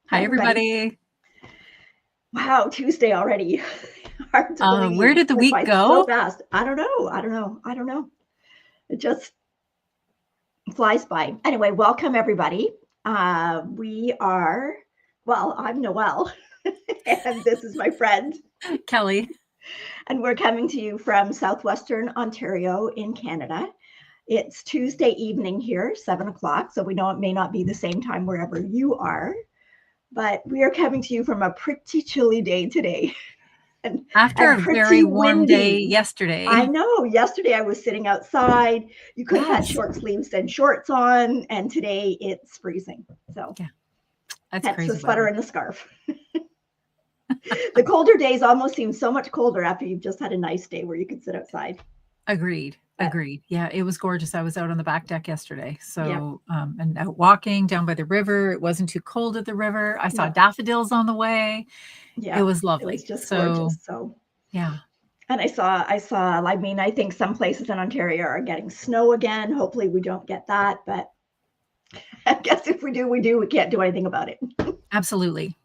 Hi, everybody. Wow, Tuesday already. Hard to believe. Where did the week go? So fast. I don't know. It just flies by. Anyway, welcome everybody. I'm Noelle, and this is my friend Kelly. And we're coming to you from Southwestern Ontario in Canada. It's Tuesday evening here, 7 o'clock. So we know it may not be the same time wherever you are, but we are coming to you from a pretty chilly day today. After a very warm day yesterday. I know. Yesterday I was sitting outside. You could have had short sleeves and shorts on, and today it's freezing. So yeah, that's crazy. The sweater and the scarf. The colder days almost seem so much colder after you've just had a nice day where you could sit outside. Agreed. Yeah, it was gorgeous. I was out on the back deck yesterday. So, and out walking down by the river. It wasn't too cold at the river. I saw daffodils on the way. Yeah, it was lovely. It was just gorgeous. So yeah. And I think some places in Ontario are getting snow again. Hopefully we don't get that, but I guess if we do, we do. We can't do anything about it. Absolutely.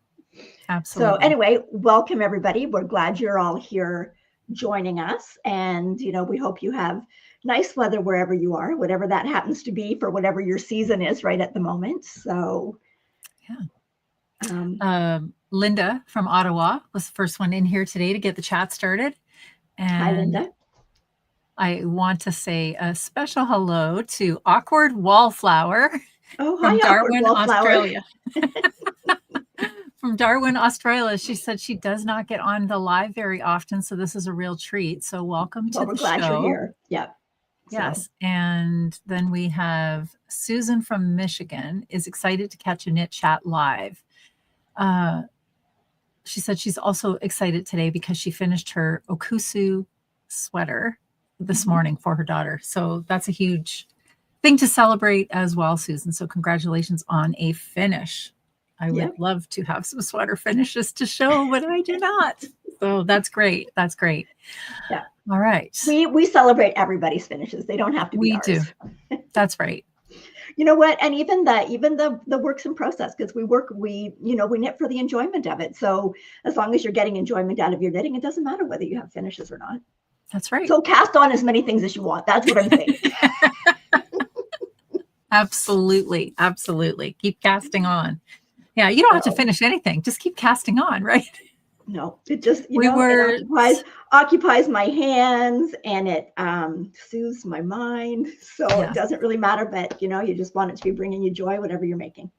So anyway, welcome everybody. We're glad you're all here joining us. And, we hope you have nice weather wherever you are, whatever that happens to be for whatever your season is right at the moment. So, yeah. Linda from Ottawa was the first one in here today to get the chat started. And hi, Linda. I want to say a special hello to Awkward Wallflower from Darwin, Australia. From Darwin, Australia. She said she does not get on the live very often, so this is a real treat. So welcome to the show. We're glad you're here. Yeah. Yes. And then we have Susan from Michigan is excited to catch a Knit Chat live. She said she's also excited today because she finished her Okusu sweater this morning for her daughter. So that's a huge thing to celebrate as well, Susan. So congratulations on a finish. I would love to have some sweater finishes to show, but I do not. So that's great. That's great. Yeah. All right. We celebrate everybody's finishes. They don't have to be ours. We do. That's right. You know what? And even the works in process, because we knit for the enjoyment of it. So as long as you're getting enjoyment out of your knitting, it doesn't matter whether you have finishes or not. That's right. So cast on as many things as you want. That's what I'm saying. Absolutely. Absolutely. Keep casting on. Yeah. You don't have to finish anything. Just keep casting on, right? No, it just, it occupies my hands and it soothes my mind. So it doesn't really matter, but you just want it to be bringing you joy, whatever you're making.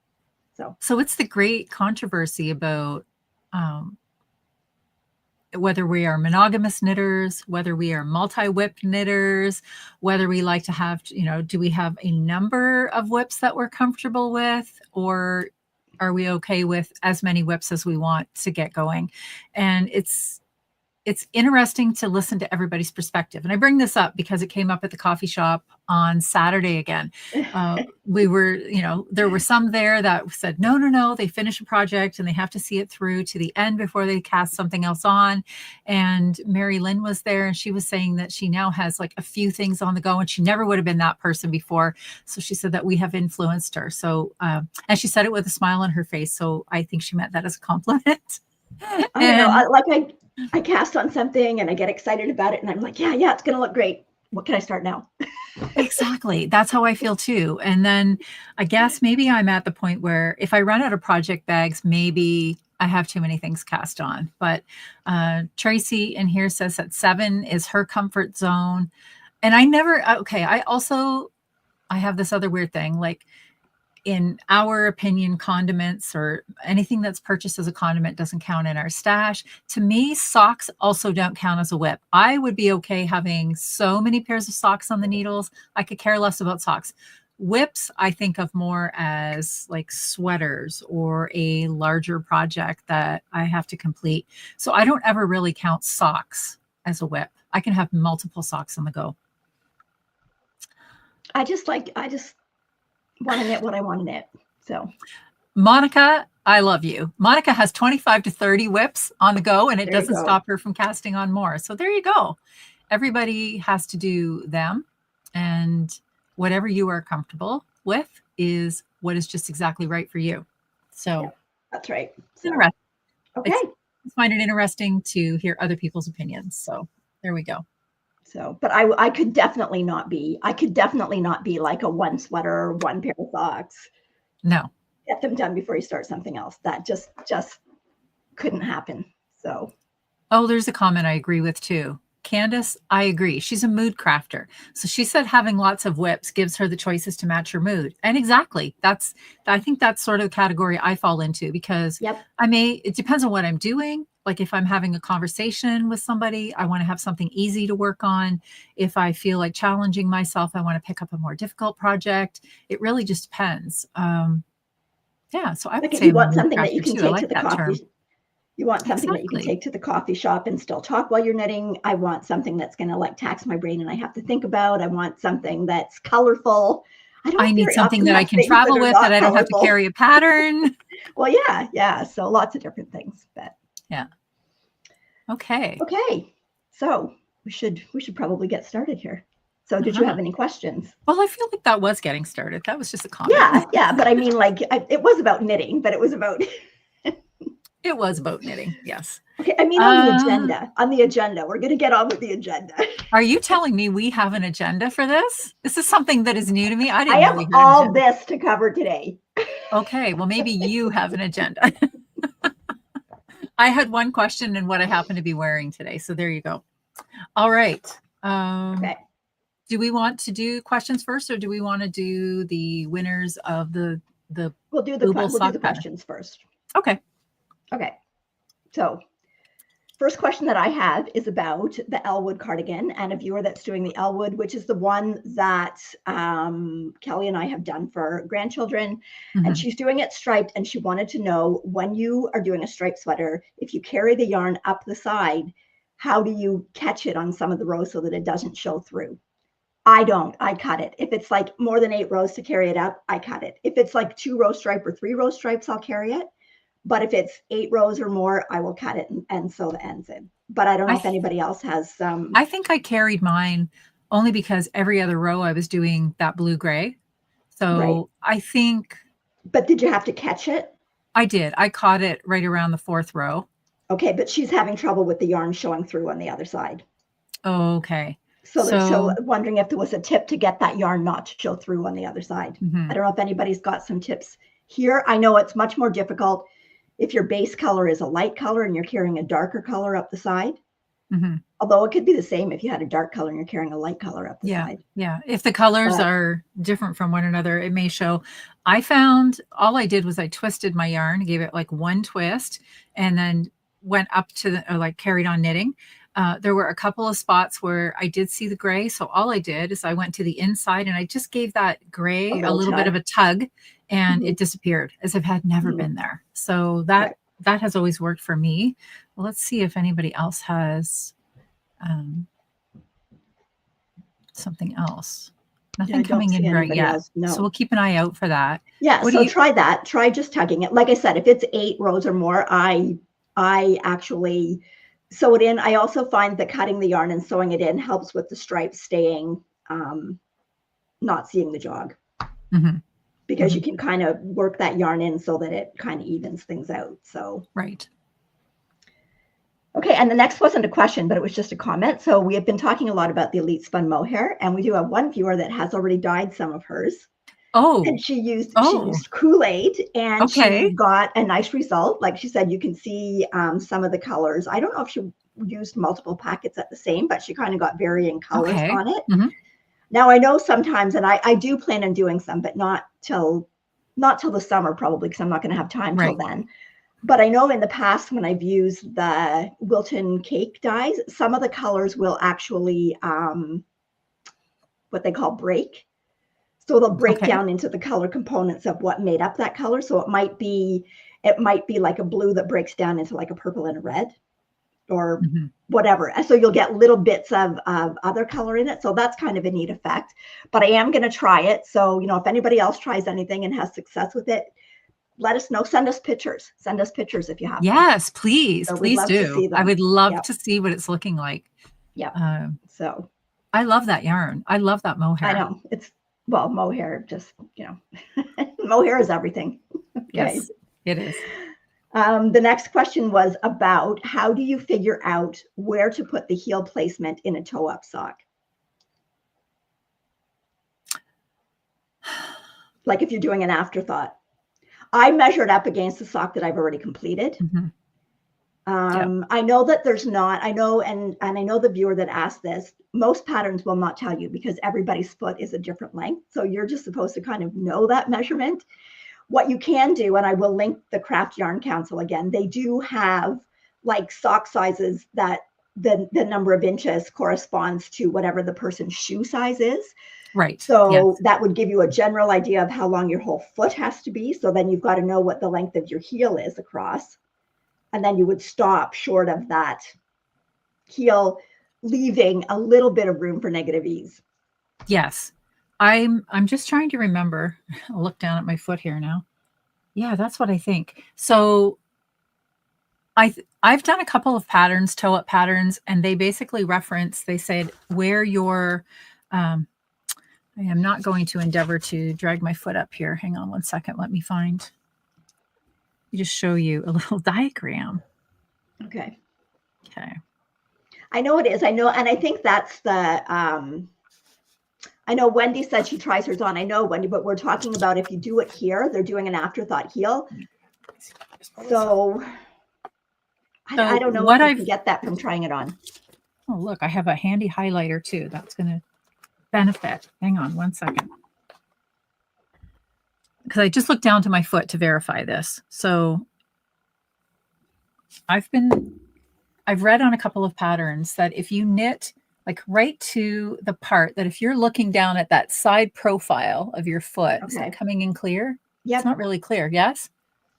So it's the great controversy about whether we are monogamous knitters, whether we are multi-whip knitters, whether we like to have, do we have a number of whips that we're comfortable with, or are we okay with as many whips as we want to get going? And it's interesting to listen to everybody's perspective. And I bring this up because it came up at the coffee shop on Saturday again. We were, there were some there that said, no, they finish a project and they have to see it through to the end before they cast something else on. And Mary Lynn was there and she was saying that she now has like a few things on the go and she never would have been that person before. So she said that we have influenced her. So, and she said it with a smile on her face. So I think she meant that as a compliment. I cast on something and I get excited about it and I'm like, yeah, it's going to look great. What can I start now? Exactly. That's how I feel too. And then I guess maybe I'm at the point where if I run out of project bags, maybe I have too many things cast on. But Tracy in here says that 7 is her comfort zone. And I have this other weird thing, like, in our opinion, condiments or anything that's purchased as a condiment doesn't count in our stash. To me, socks also don't count as a whip. I would be okay having so many pairs of socks on the needles. I could care less about socks. whips I think of more as like sweaters or a larger project that I have to complete. So I don't ever really count socks as a whip. I can have multiple socks on the go. I just want to knit what I want to knit. So Monica, I love you. Monica has 25 to 30 whips on the go, and it doesn't stop her from casting on more. So there you go. Everybody has to do them, and whatever you are comfortable with is what is just exactly right for you. So yeah, that's right. So, interesting. Okay. I find it interesting to hear other people's opinions. So there we go. So, but I could definitely not be like a one sweater or one pair of socks. No. Get them done before you start something else. That just couldn't happen. So. Oh, there's a comment I agree with too. Candace, I agree. She's a mood crafter. So she said having lots of whips gives her the choices to match her mood. And exactly. I think that's sort of the category I fall into, because it depends on what I'm doing. Like if I'm having a conversation with somebody, I want to have something easy to work on. If I feel like challenging myself, I want to pick up a more difficult project. It really just depends. Yeah. So I would say you want something that you can take to the coffee. Term. You want something that you can take to the coffee shop and still talk while you're knitting. I want something that's going to like tax my brain and I have to think about. I want something that's colorful. I need something that I can travel with, that I don't have to carry a pattern. Well, yeah. So lots of different things. But yeah. Okay. So we should probably get started here. So did you have any questions? Well, I feel like that was getting started. That was just a comment. Yeah. But I mean, like it was about knitting, but it was about. It was about knitting, yes. Okay, I mean on the agenda, we're going to get on with the agenda. Are you telling me we have an agenda for this? This is something that is new to me. I didn't know we had all this to cover today. Okay, well, maybe you have an agenda. I had one question and what I happen to be wearing today. So there you go. All right. Okay. Do we want to do questions first, or do we want to do the winners of the We'll do the questions first. Okay. Okay, so first question that I have is about the Elwood cardigan, and a viewer that's doing the Elwood, which is the one that Kelly and I have done for grandchildren, and she's doing it striped, and she wanted to know, when you are doing a striped sweater, if you carry the yarn up the side, how do you catch it on some of the rows so that it doesn't show through? I don't. I cut it. If it's like more than 8 rows to carry it up, I cut it. If it's like 2-row stripe or 3-row stripes, I'll carry it. But if it's 8 rows or more, I will cut it and sew the ends in. But I don't know if anybody else has. I think I carried mine only because every other row I was doing that blue-gray. So I think. But did you have to catch it? I did. I caught it right around the 4th row. Okay, but she's having trouble with the yarn showing through on the other side. Oh, okay. So wondering if there was a tip to get that yarn not to show through on the other side. I don't know if anybody's got some tips here. I know it's much more difficult if your base color is a light color and you're carrying a darker color up the side. Although it could be the same if you had a dark color and you're carrying a light color up the side. Yeah. If the colors are different from one another, it may show. I found all I did was I twisted my yarn, gave it like one twist, and then went up to carried on knitting. There were a couple of spots where I did see the gray. So all I did is I went to the inside and I just gave that gray a little bit of a tug, and it disappeared as if it had never been there. So that has always worked for me. Well, let's see if anybody else has something else. Nothing coming in right yet. No. So we'll keep an eye out for that. Yeah. So try that. Try just tugging it. Like I said, if it's 8 rows or more, I actually sew it in. I also find that cutting the yarn and sewing it in helps with the stripes staying, not seeing the jog. Because you can kind of work that yarn in so that it kind of evens things out. So okay, and the next wasn't a question, but it was just a comment. So we have been talking a lot about the Elite Spun Mohair, and we do have one viewer that has already dyed some of hers. Oh. And she used Kool-Aid, and she got a nice result. Like she said, you can see some of the colors. I don't know if she used multiple packets at the same, but she kind of got varying colors on it. Now I know sometimes, and I do plan on doing some, but not till the summer probably, because I'm not going to have time till then. But I know in the past when I've used the Wilton cake dyes, some of the colors will actually what they call break. So they'll break Okay. down into the color components of what made up that color. So it might be like a blue that breaks down into like a purple and a red, or whatever. So you'll get little bits of other color in it. So that's kind of a neat effect. But I am going to try it. So, you know, if anybody else tries anything and has success with it, let us know. Send us pictures. Send us pictures if you have. Yes, please. So Please do. I would love to see what it's looking like. Yeah. So I love that yarn. I love that mohair. I know. It's, well, mohair, just, you know, mohair is everything. Okay. Yes, it is. The next question was about, how do you figure out where to put the heel placement in a toe-up sock? Like if you're doing an afterthought. I measured up against the sock that I've already completed. I know that there's not, I know, and I know the viewer that asked this, most patterns will not tell you because everybody's foot is a different length. So you're just supposed to kind of know that measurement. What you can do, and I will link the Craft Yarn Council again, they do have like sock sizes that the number of inches corresponds to whatever the person's shoe size is. Right. So that would give you a general idea of how long your whole foot has to be. So then you've got to know what the length of your heel is across. And then you would stop short of that heel, leaving a little bit of room for negative ease. Yes. I'm just trying to remember. I'll look down at my foot here now. Yeah, that's what I think. So I've done a couple of patterns, toe-up patterns, and they basically reference, they said where your I am not going to endeavor to drag my foot up here. Hang on one second. Let me find. Just show you a little diagram. Okay. Okay. I know it is. I know. And I think that's the, I know Wendy said she tries hers on. I know, Wendy, but we're talking about if you do it here, they're doing an afterthought heel. So I don't know if you can get that from trying it on. Oh, look, I have a handy highlighter too. That's going to benefit. Hang on one second. Because I just looked down to my foot to verify this. So I've read on a couple of patterns that if you knit like right to the part that if you're looking down at that side profile of your foot, is that coming in clear? Yeah. It's not really clear. Yes.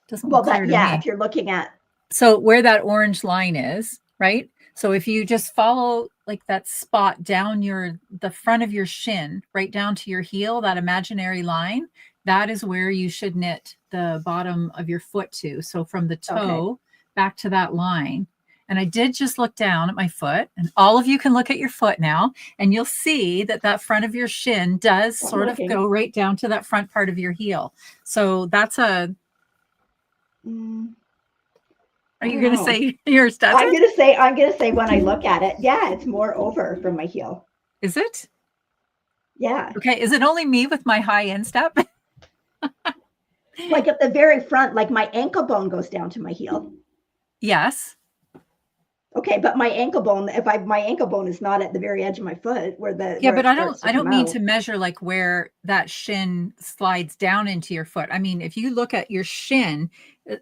Doesn't look clear to me. If you're looking at. So where that orange line is, right? So if you just follow like that spot down the front of your shin, right down to your heel, that imaginary line, that is where you should knit the bottom of your foot to. So from the toe back to that line. And I did just look down at my foot, and all of you can look at your foot now, and you'll see that that front of your shin does sort of go right down to that front part of your heel. So that's a... Are you going to say you're stuck? I'm going to say when I look at it, yeah, it's more over from my heel. Is it? Yeah. Okay. Is it only me with my high instep? Like at the very front, like my ankle bone goes down to my heel. Yes. Okay, but my ankle bone, my ankle bone is not at the very edge of my foot where the but I don't mean to measure like where that shin slides down into your foot. I mean, if you look at your shin,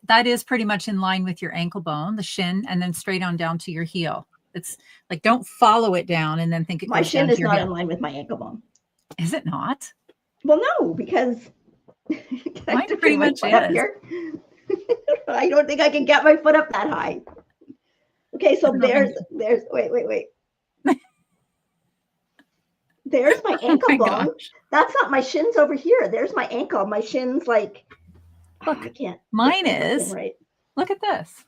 that is pretty much in line with your ankle bone, the shin, and then straight on down to your heel. It's like, don't follow it down and then think it goes down to your heel. My shin is not in line with my ankle bone. Is it not? Well, no, because mine pretty much is. Up here. I don't think I can get my foot up that high. Okay, so there's wait. There's my ankle bone. Gosh. That's not my shin's over here. There's my ankle. My shin's like, look, I can't. Mine is right. Look at this.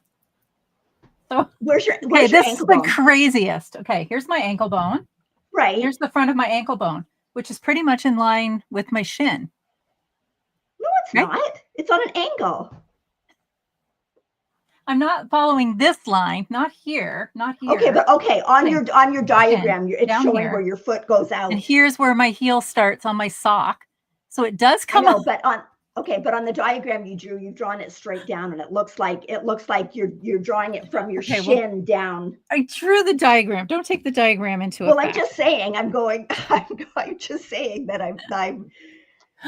So where's your this ankle is bone? The craziest. Okay, here's my ankle bone. Right. Here's the front of my ankle bone, which is pretty much in line with my shin. No, it's not. It's on an angle. I'm not following this line, not here, not here. Okay, but on your diagram, it's showing here, where your foot goes out. And here's where my heel starts on my sock. So it does come up. But on the diagram you've drawn it straight down, and it looks like you're drawing it from your shin down. I drew the diagram. Don't take the diagram into it. Well, I'm just saying. I'm just saying that I'm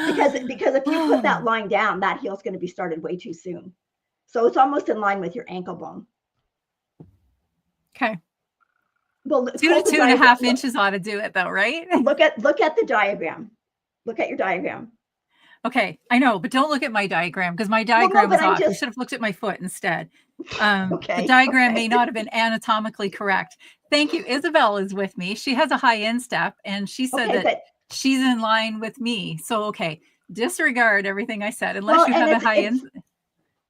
because if you put that line down, that heel's going to be started way too soon. So it's almost in line with your ankle bone. Okay. Well, 2 to 2.5 inches ought to do it though, right? Look at the diagram. Look at your diagram. Okay, I know, but don't look at my diagram because my Well, no, diagram but was I'm off. You just should have looked at my foot instead. okay. The diagram Okay. may not have been anatomically correct. Thank you. Isabel is with me. She has a high instep, and she said Okay, that but she's in line with me. So, okay, disregard everything I said unless well, you and have a high instep.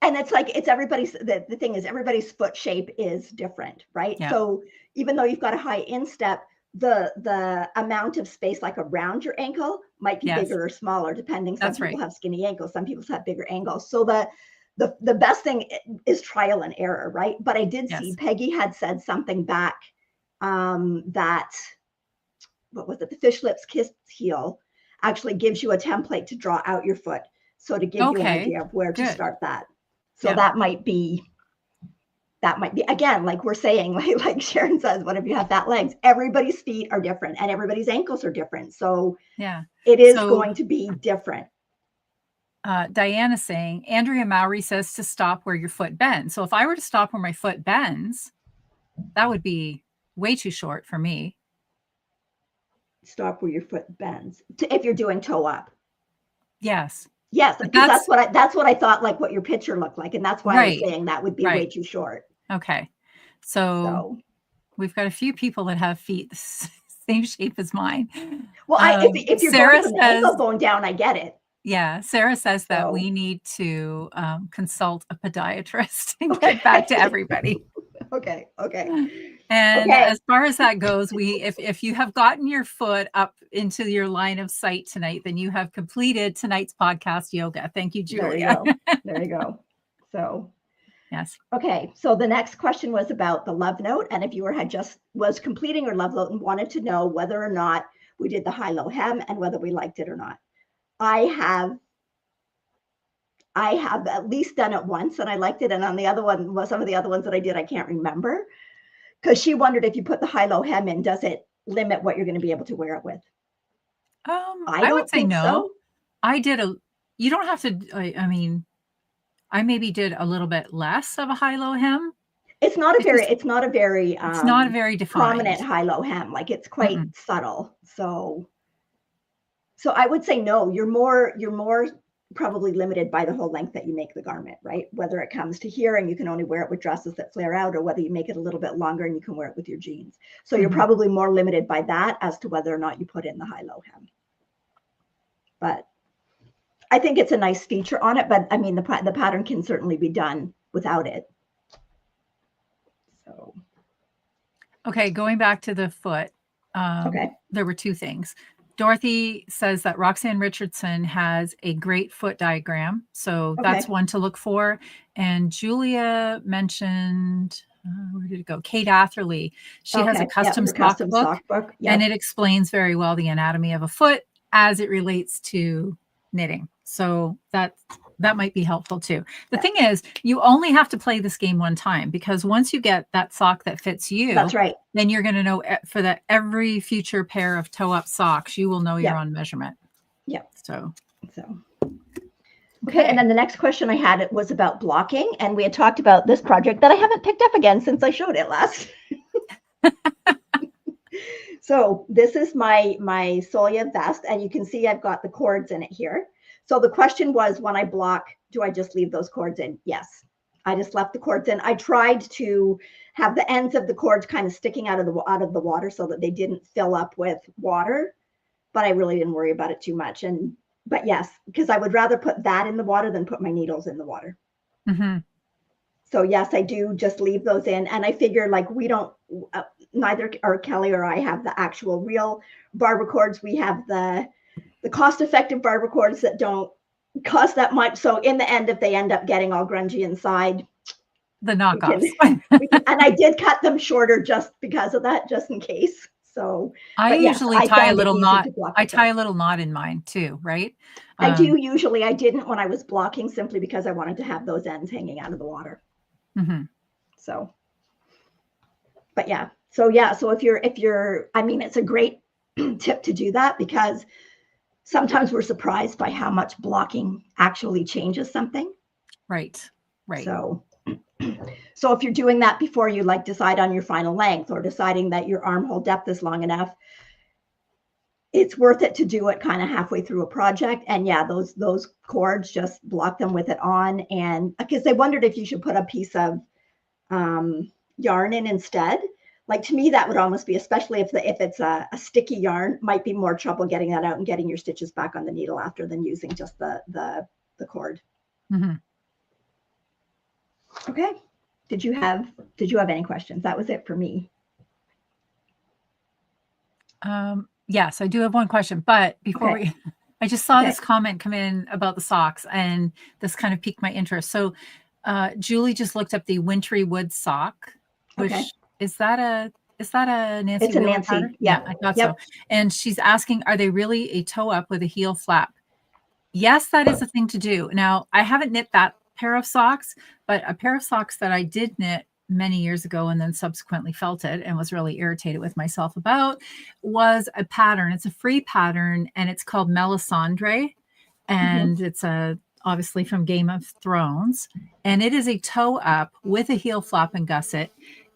and it's like it's everybody's the thing is everybody's foot shape is different, right? Yeah. So even though you've got a high instep, the amount of space like around your ankle might be Yes. bigger or smaller depending. Some That's people right. have skinny ankles, some people have bigger ankles. So the best thing is trial and error, right? But I did see Yes. Peggy had said something back that what was it? The fish lips kissed heel actually gives you a template to draw out your foot. So to give you an Okay, idea of where to good. start that. So Yeah. that might be again, like we're saying, like Sharon says, what if you have fat legs? Everybody's feet are different and everybody's ankles are different. So Yeah. it is So, going to be different. Diana's saying, Andrea Mowry says to stop where your foot bends. So if I were to stop where my foot bends, that would be way too short for me. Stop where your foot bends. If you're doing toe up. Yes. Yes, But because that's what I thought, like what your picture looked like, and that's why I was right. saying that would be way too short. Okay. So we've got a few people that have feet the same shape as mine. Well, if you're Sarah going from the says, ankle bone down, I get it. yeah, Sarah says that So we need to consult a podiatrist and get back to everybody. Okay. And as far as that goes, if you have gotten your foot up into your line of sight tonight, then you have completed tonight's podcast yoga. Thank you, Julia. There you go. So yes. Okay, so the next question was about the love note, and if you was completing your love note and wanted to know whether or not we did the high-low hem and whether we liked it or not. I have at least done it once and I liked it, and on the other one, some of the other ones that I did, I can't remember, because she wondered if you put the high-low hem in, does it limit what you're going to be able to wear it with? I would say no. So. I did you don't have to, I mean, I maybe did a little bit less of a high-low hem. It's not a very defined, prominent high-low hem. Like it's quite subtle. So I would say no. You're more probably limited by the whole length that you make the garment, right? Whether it comes to here and you can only wear it with dresses that flare out, or whether you make it a little bit longer and you can wear it with your jeans. So you're probably more limited by that as to whether or not you put in the high-low hem. But I think it's a nice feature on it, but I mean, the pattern can certainly be done without it. So. Okay, going back to the foot, there were two things. Dorothy says that Roxanne Richardson has a great foot diagram. So that's one to look for. And Julia mentioned, where did it go? Kate Atherley. She has a custom sock book, and it explains very well the anatomy of a foot as it relates to knitting. So that might be helpful too. The thing is, you only have to play this game one time, because once you get that sock that fits you, that's right, then you're going to know for that every future pair of toe up socks, you will know your own measurement. Yeah. So. Okay. And then the next question I had was about blocking. And we had talked about this project that I haven't picked up again since I showed it last. So this is my Solia vest, and you can see I've got the cords in it here. So the question was, when I block, do I just leave those cords in? Yes, I just left the cords in. I tried to have the ends of the cords kind of sticking out of the water so that they didn't fill up with water, but I really didn't worry about it too much. But yes, because I would rather put that in the water than put my needles in the water. So yes, I do just leave those in. And I figure, like, we don't, neither Kelly or I have the actual real barber cords. We have the cost-effective barber cords that don't cost that much. So in the end, if they end up getting all grungy inside, the knockoffs. And I did cut them shorter just because of that, just in case. So I usually tie a little knot. I tie a little knot in mine too, right? I do usually. I didn't when I was blocking, simply because I wanted to have those ends hanging out of the water. So, but yeah. So if you're, I mean, it's a great tip to do that, because sometimes we're surprised by how much blocking actually changes something. Right. So if you're doing that before you decide on your final length, or deciding that your armhole depth is long enough, it's worth it to do it kind of halfway through a project. And yeah, those cords, just block them with it on. And because they wondered if you should put a piece of yarn in instead. Like, to me, that would almost be, especially if it's a sticky yarn, might be more trouble getting that out and getting your stitches back on the needle after than using just the cord. Mm-hmm. Okay. Did you have any questions? That was it for me. Yes, I do have one question, but before I just saw this comment come in about the socks, and this kind of piqued my interest. So Julie just looked up the wintry wood sock, which is that a Nancy? It's a Wheeler Nancy. pattern? Yeah, I thought so. And she's asking, are they really a toe up with a heel flap? Yes, that is a thing to do. Now, I haven't knit that pair of socks, but a pair of socks that I did knit many years ago and then subsequently felt it and was really irritated with myself about was a pattern. It's a free pattern, and it's called Melisandre, and it's obviously from Game of Thrones, and it is a toe up with a heel flap and gusset.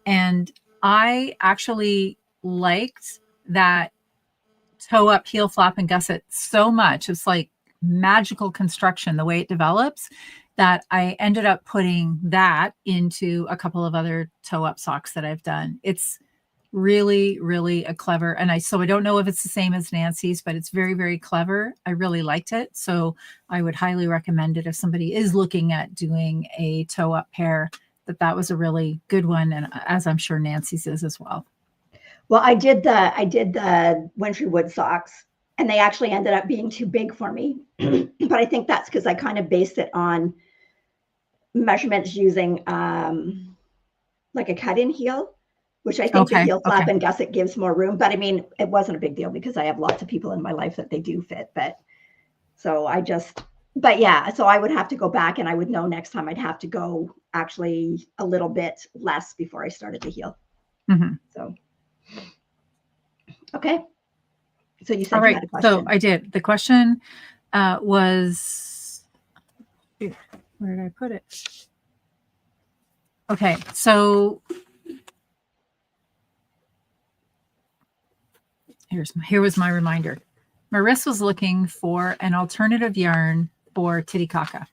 And I actually liked that toe up, heel flap and gusset so much. It's like magical construction, the way it develops, that I ended up putting that into a couple of other toe up socks that I've done. It's really, really a clever, and so I don't know if it's the same as Nancy's, but it's very, very clever. I really liked it. So I would highly recommend it if somebody is looking at doing a toe up pair, that was a really good one. And as I'm sure Nancy's is as well. Well, I did the wintry wood socks, and they actually ended up being too big for me. But I think that's because I kind of based it on measurements using like a cut-in heel, which I think the heel flap and gusset gives more room. But I mean, it wasn't a big deal because I have lots of people in my life that they do fit. But so so I would have to go back, and I would know next time I'd have to go actually a little bit less before I started the heel. So, okay. So you said you had a question. So I did. The question was, where did I put it? Okay, so here was my reminder. Marissa was looking for an alternative yarn for Titicaca.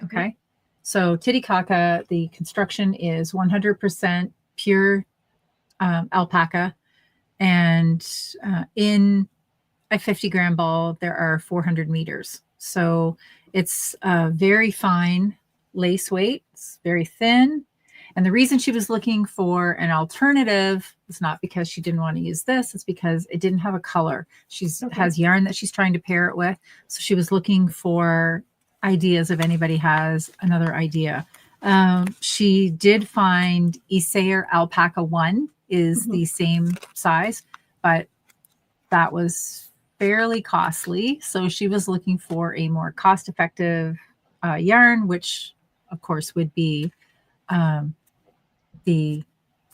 Okay. So Titicaca, the construction is 100% pure alpaca, and in a 50-gram ball, there are 400 meters. So it's a very fine lace weight. It's very thin. And the reason she was looking for an alternative is not because she didn't want to use this. It's because it didn't have a color. She has yarn that she's trying to pair it with. So she was looking for ideas if anybody has another idea. She did find Isair Alpaca 1 is the same size, but that was fairly costly. So she was looking for a more cost-effective yarn, which of course would be the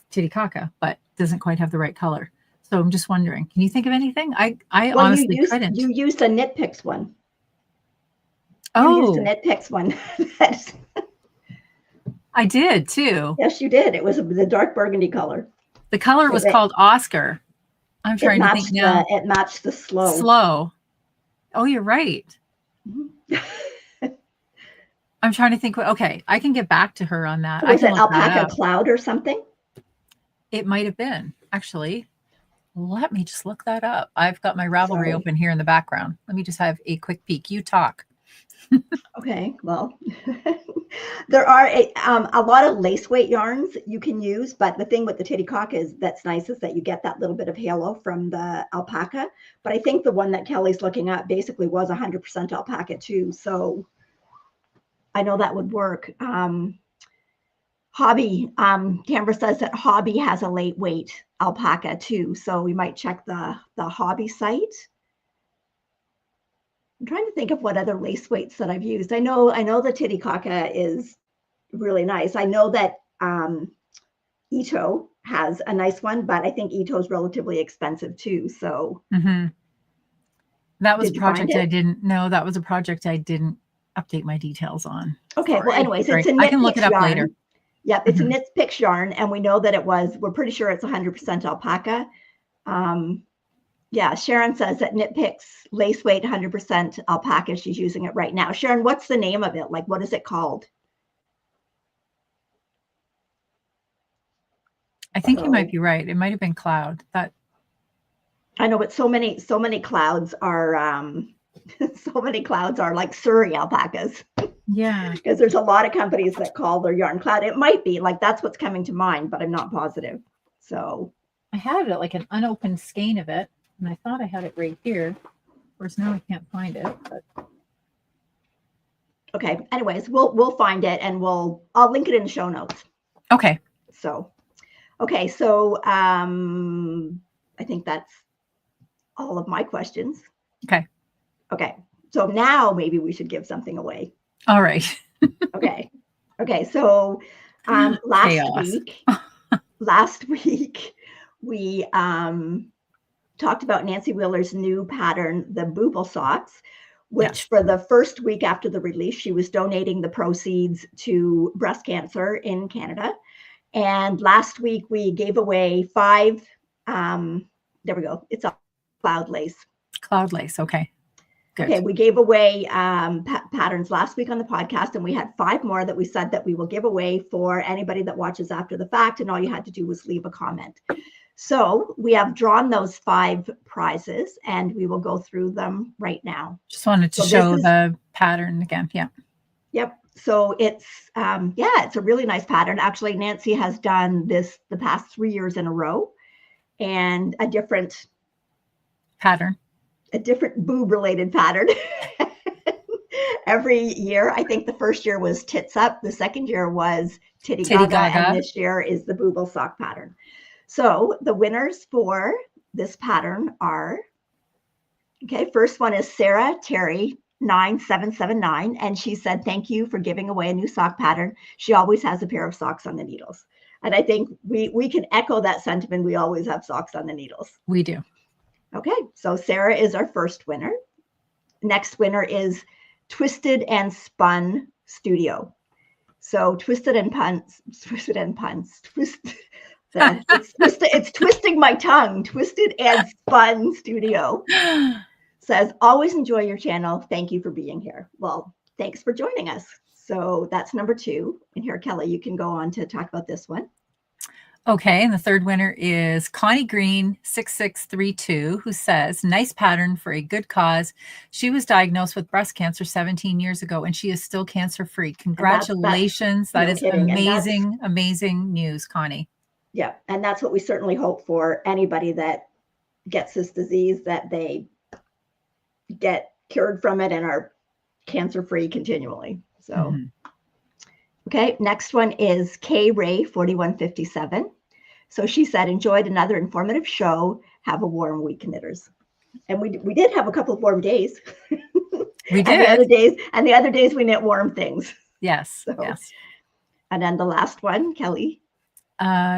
Titicaca, but doesn't quite have the right color. So I'm just wondering, can you think of anything? I honestly couldn't. You used a KnitPicks one. You used a KnitPicks one. I did too. Yes, you did. It was the dark burgundy color. The color was called Oscar. I'm trying to think now. It matched the slow. Slow. Oh, you're right. I'm trying to think. Okay, I can get back to her on that. Was it Alpaca Cloud or something? It might have been, actually. Let me just look that up. I've got my Ravelry open here in the background. Let me just have a quick peek. You talk. Okay, well, there are a lot of lace weight yarns you can use, but the thing with the Titicaca that's nice is that you get that little bit of halo from the alpaca. But I think the one that Kelly's looking at basically was 100% alpaca too, so I know that would work. Hobby, Canberra says that Hobby has a lightweight alpaca too, so we might check the Hobby site. I'm trying to think of what other lace weights that I've used. I know the Titicaca is really nice. I know that Ito has a nice one, but I think Ito is relatively expensive too. So that was a project I didn't know. That was a project I didn't update my details on. Okay, well, anyways, it's a KnitPicks I can look it up yarn. later. Yep, it's a KnitPicks yarn, and we know that we're pretty sure it's 100% alpaca. Yeah, Sharon says that Knit Picks lace weight 100% alpaca. She's using it right now. Sharon, what's the name of it? Like, what is it called? I think you might be right. It might have been Cloud. That I know, but so many clouds are so many clouds are like Surrey alpacas. Yeah. Because there's a lot of companies that call their yarn Cloud. It might be like that's what's coming to mind, but I'm not positive. So I had it like an unopened skein of it, and I thought I had it right here. Of course, now I can't find it. But okay. Anyways, we'll find it and I'll link it in the show notes. Okay. So okay, so I think that's all of my questions. Okay. Okay. So now maybe we should give something away. All right. Okay. Okay. So last week we talked about Nancy Wheeler's new pattern, the Booble socks, which for the first week after the release, she was donating the proceeds to breast cancer in Canada. And last week we gave away 5. There we go. It's a cloud lace. Cloud lace. Okay. Good. Okay, we gave away patterns last week on the podcast, and we had 5 more that we said that we will give away for anybody that watches after the fact, and all you had to do was leave a comment. So we have drawn those 5 prizes, and we will go through them right now. Just wanted to show the pattern again. Yeah. Yep. So it's it's a really nice pattern. Actually, Nancy has done this the past 3 years in a row, and a different pattern. A different boob related pattern every year. I think the first year was Tits Up. The second year was Titty Gaga. And this year is the Booble sock pattern. So the winners for this pattern are, okay, first one is Sarah Terry 9779. And she said, thank you for giving away a new sock pattern. She always has a pair of socks on the needles. And I think we can echo that sentiment. We always have socks on the needles. We do. Okay, so Sarah is our first winner. Next winner is Twisted and Spun Studio. So it's twisting my tongue. Twisted and Spun Studio says, always enjoy your channel. Thank you for being here. Well, thanks for joining us. So that's number 2. And here, Kelly, you can go on to talk about this one. Okay, and the third winner is Connie Green 6632, who says, nice pattern for a good cause. She was diagnosed with breast cancer 17 years ago, and she is still cancer-free. Congratulations. That is amazing, amazing news, Connie. Yeah, and that's what we certainly hope for anybody that gets this disease, that they get cured from it and are cancer-free continually. So. Okay, next one is K Ray 4157. So she said, enjoyed another informative show. Have a warm week, knitters. And we did have a couple of warm days. We did. And the other days we knit warm things. Yes. So, yes. And then the last one, Kelly,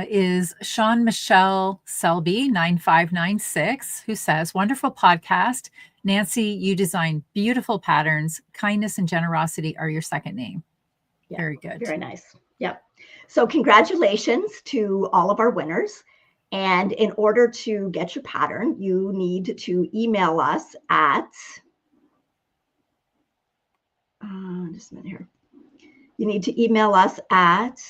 is Sean Michelle Selby 9596, who says, wonderful podcast. Nancy, you design beautiful patterns. Kindness and generosity are your second name. Yeah, very good. Very nice. Yep. So congratulations to all of our winners. And in order to get your pattern, you need to email us at, just a minute here. You need to email us at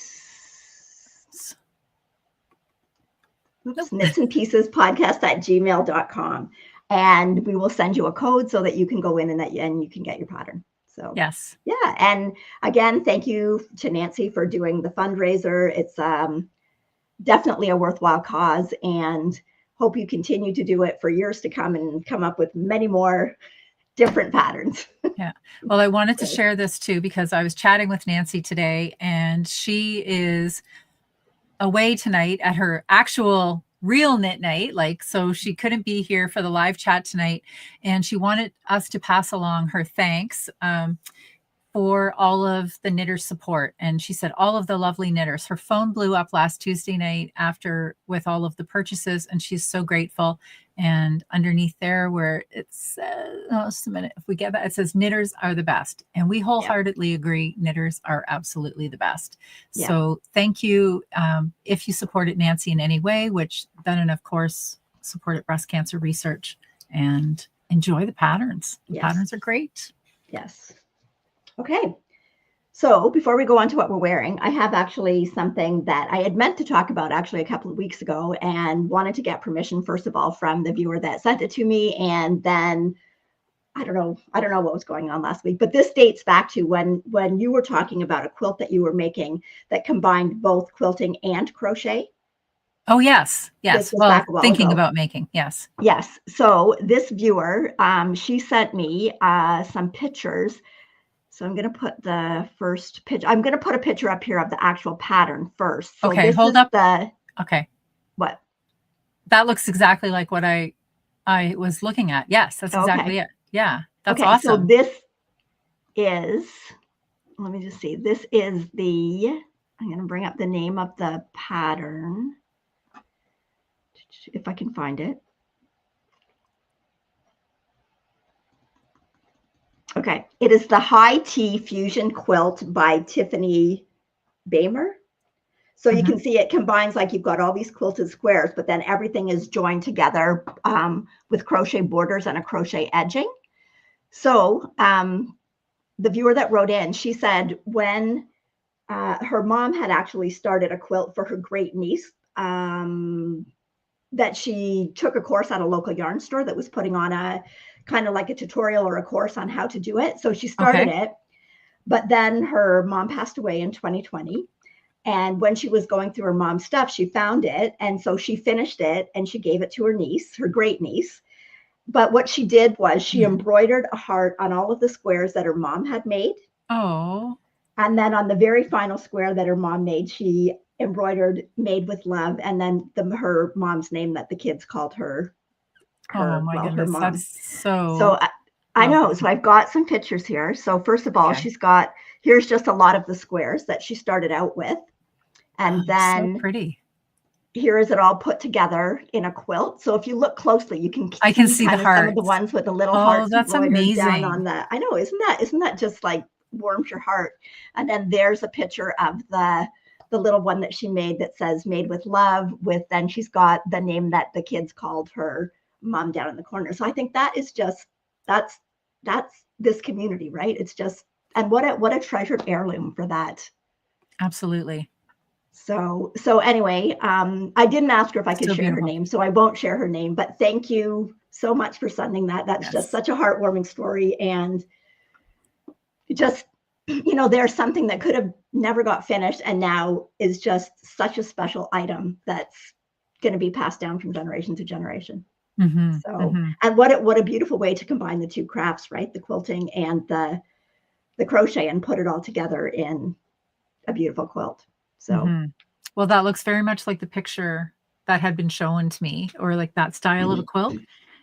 knitsandpiecespodcast@gmail.com. And we will send you a code so that you can go in and you can get your pattern. So yes. Yeah. And again, thank you to Nancy for doing the fundraiser. It's definitely a worthwhile cause, and hope you continue to do it for years to come and come up with many more different patterns. Yeah. Well, I wanted to share this too, because I was chatting with Nancy today, and she is away tonight at her actual real knit night, so she couldn't be here for the live chat tonight, and she wanted us to pass along her thanks for all of the knitters' support. And she said all of the lovely knitters. Her phone blew up last Tuesday night with all of the purchases, and she's so grateful. And underneath there, where it says, just a minute, if we get that, it says knitters are the best. And we wholeheartedly agree, knitters are absolutely the best. So thank you. If you supported Nancy in any way, which then, of course, support at breast cancer research and enjoy the patterns. The patterns are great. Yes. Okay. So before we go on to what we're wearing, I have actually something that I had meant to talk about actually a couple of weeks ago and wanted to get permission, first of all, from the viewer that sent it to me. And then I don't know what was going on last week, but this dates back to when you were talking about a quilt that you were making that combined both quilting and crochet. Oh, yes. Yes. Well, thinking about making. Yes. Yes. So this viewer, she sent me some pictures. So I'm going to put the first picture. I'm going to put a picture up here of the actual pattern first. So okay, this hold is up. Okay. What? That looks exactly like what I was looking at. Yes, that's exactly it. Yeah, that's awesome. So this is, let me just see. This is I'm going to bring up the name of the pattern if I can find it. Okay, it is the High Tea Fusion Quilt by Tiffany Bamer. So you can see it combines, like you've got all these quilted squares, but then everything is joined together with crochet borders and a crochet edging. So the viewer that wrote in, she said when her mom had actually started a quilt for her great niece, that she took a course at a local yarn store that was putting on a kind of like a tutorial or a course on how to do it. So she started it, but then her mom passed away in 2020. And when she was going through her mom's stuff, she found it. And so she finished it and she gave it to her niece, her great niece. But what she did was she embroidered a heart on all of the squares that her mom had made. Oh. And then on the very final square that her mom made, she embroidered "Made with Love," and then her mom's name that the kids called her. Oh my goodness, her mom. That's so I know. So I've got some pictures here. So first of all, here's just a lot of the squares that she started out with. And then so pretty. Here is it all put together in a quilt. So if you look closely, you can I can see the hearts. Some of the ones with the little hearts that's amazing. down on the. I know, isn't that just like warms your heart? And then there's a picture of the little one that she made that says "Made with Love." Then she's got the name that the kids called her mom down in the corner. So I think that is just that's this community, right? It's just, and what a treasured heirloom for that. Absolutely. So anyway, I didn't ask her if I could share her name, so I won't share her name, but thank you so much for sending that. That's just such a heartwarming story. And just, there's something that could have never got finished and now is just such a special item that's going to be passed down from generation to generation. And what a beautiful way to combine the two crafts, right? The quilting and the crochet, and put it all together in a beautiful quilt. So, well, that looks very much like the picture that had been shown to me, or like that style of a quilt.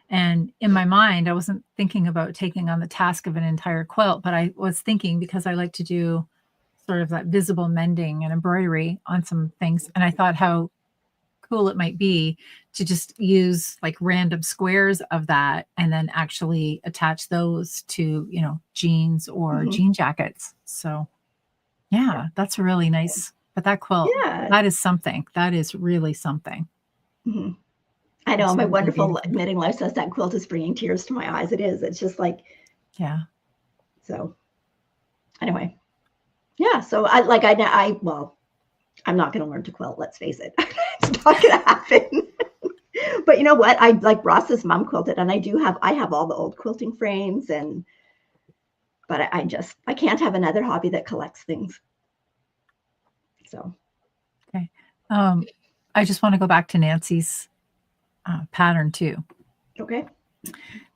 And in my mind, I wasn't thinking about taking on the task of an entire quilt, but I was thinking, because I like to do sort of that visible mending and embroidery on some things. And I thought how cool it might be to just use like random squares of that and then actually attach those to, jeans or jean jackets. So yeah, that's really nice. But that quilt, that is something. That is really something. I know. My wonderful knitting life says that quilt is bringing tears to my eyes. It is. It's just like, so anyway, so I'm not going to learn to quilt. Let's face it. It's not going to happen. But you know what? I like Ross's mom quilted, and I have all the old quilting frames, but I can't have another hobby that collects things. So, okay. I just want to go back to Nancy's pattern too. Okay.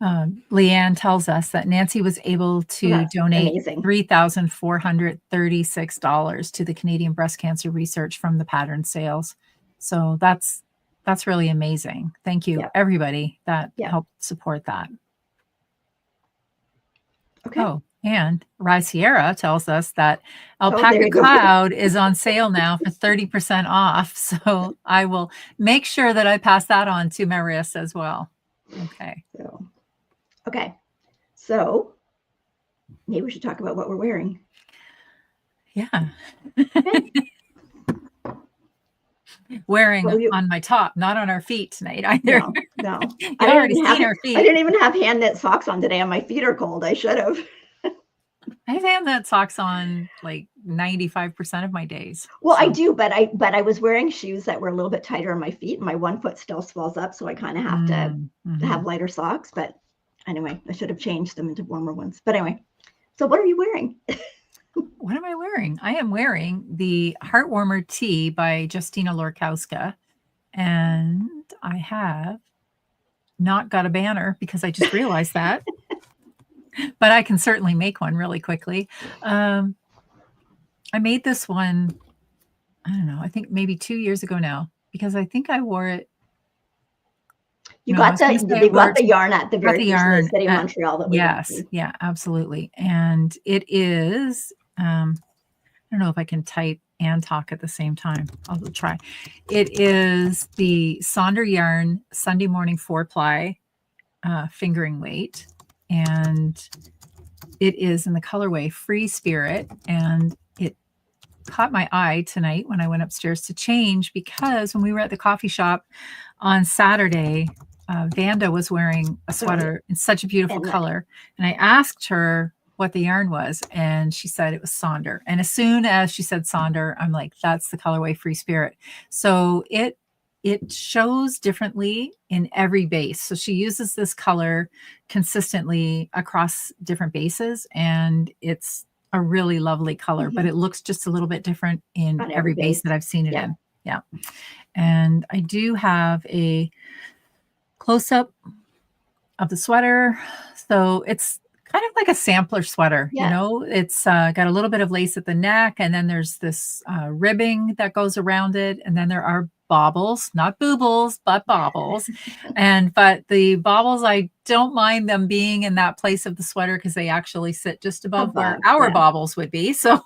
Leanne tells us that Nancy was able to donate $3,436 to the Canadian Breast Cancer Research from the pattern sales. So that's really amazing. Thank you, everybody that helped support that. Okay. Oh, and Rye Sierra tells us that Alpaca Cloud is on sale now for 30% off. So I will make sure that I pass that on to Maris as well. Okay. So maybe we should talk about what we're wearing. Yeah. Okay. wearing Well, on my top, not on our feet tonight either. no, no. You already seen our feet. I didn't even have hand knit socks on today, and my feet are cold. I should have. I have hand knit socks on like 95% of my days. Well, so. I do, but I was wearing shoes that were a little bit tighter on my feet, and my one foot still swells up, so I kind of have to have lighter socks. But anyway, I should have changed them into warmer ones. But anyway, so what are you wearing? What am I wearing? I am wearing the Heartwarmer Tee by Justina Lorkowska, and I have not got a banner because I just realized that, but I can certainly make one really quickly. I made this one, I don't know, I think maybe 2 years ago now, because I think I wore it. You got the yarn at the very first City Montreal that we went to. Yeah, absolutely. And it is, I don't know if I can type and talk at the same time. I'll try. It is the Sonder yarn Sunday morning 4-ply fingering weight, and it is in the colorway Free Spirit, and it caught my eye tonight when I went upstairs to change, because when we were at the coffee shop on Saturday, Vanda was wearing a sweater in such a beautiful color, and I asked her what the yarn was, and she said it was Sonder. And as soon as she said Sonder, I'm like, that's the colorway Free Spirit. So it shows differently in every base. So she uses this color consistently across different bases, and it's a really lovely color, but it looks just a little bit different in every base that I've seen it in. Yeah. And I do have a close-up of the sweater. So it's kind of like a sampler sweater, you know, it's got a little bit of lace at the neck, and then there's this ribbing that goes around it. And then there are baubles, not boobles, but baubles. But the baubles, I don't mind them being in that place of the sweater because they actually sit just above where our baubles would be. So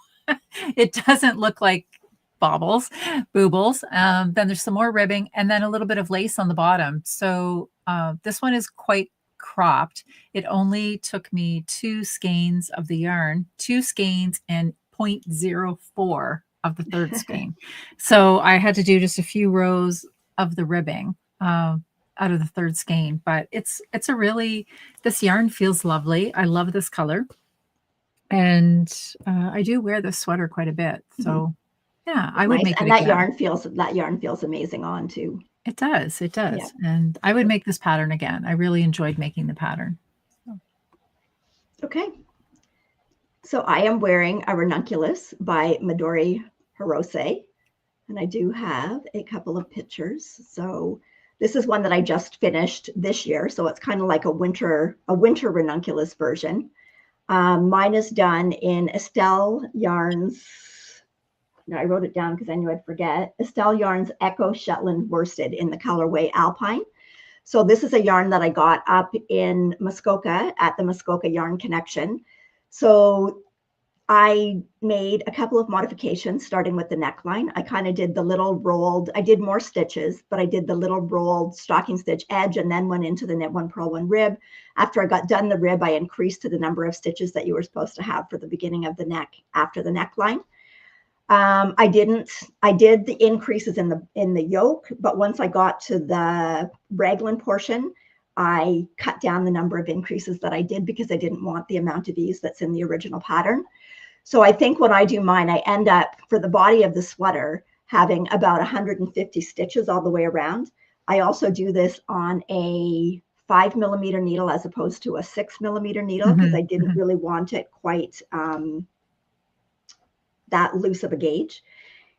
it doesn't look like baubles, boobles. Then there's some more ribbing and then a little bit of lace on the bottom. So this one is quite cropped. It only took me 2 skeins of the yarn, 2 skeins and 0.04 of the third skein. So I had to do just a few rows of the ribbing out of the third skein, but it's a really, this yarn feels lovely. I love this color, and I do wear this sweater quite a bit. So yeah, I would make it again. That yarn feels amazing on too. It does. It does. Yeah. And I would make this pattern again. I really enjoyed making the pattern. Okay. So I am wearing a ranunculus by Midori Hirose, and I do have a couple of pictures. So this is one that I just finished this year. So it's kind of like a winter ranunculus version. Mine is done in Estelle Yarns. No, I wrote it down because I knew I'd forget. Estelle Yarns Echo Shetland Worsted in the colorway Alpine. So this is a yarn that I got up in Muskoka at the Muskoka Yarn Connection. So I made a couple of modifications starting with the neckline. I kind of did the little rolled, I did more stitches, but I did the little rolled stocking stitch edge and then went into the knit one, purl one rib. After I got done the rib, I increased to the number of stitches that you were supposed to have for the beginning of the neck after the neckline. I did the increases in the yoke, but once I got to the raglan portion, I cut down the number of increases that I did because I didn't want the amount of ease that's in the original pattern. So I think when I do mine, I end up for the body of the sweater having about 150 stitches all the way around. I also do this on a 5mm needle as opposed to a 6mm needle because I didn't really want it quite that loose of a gauge.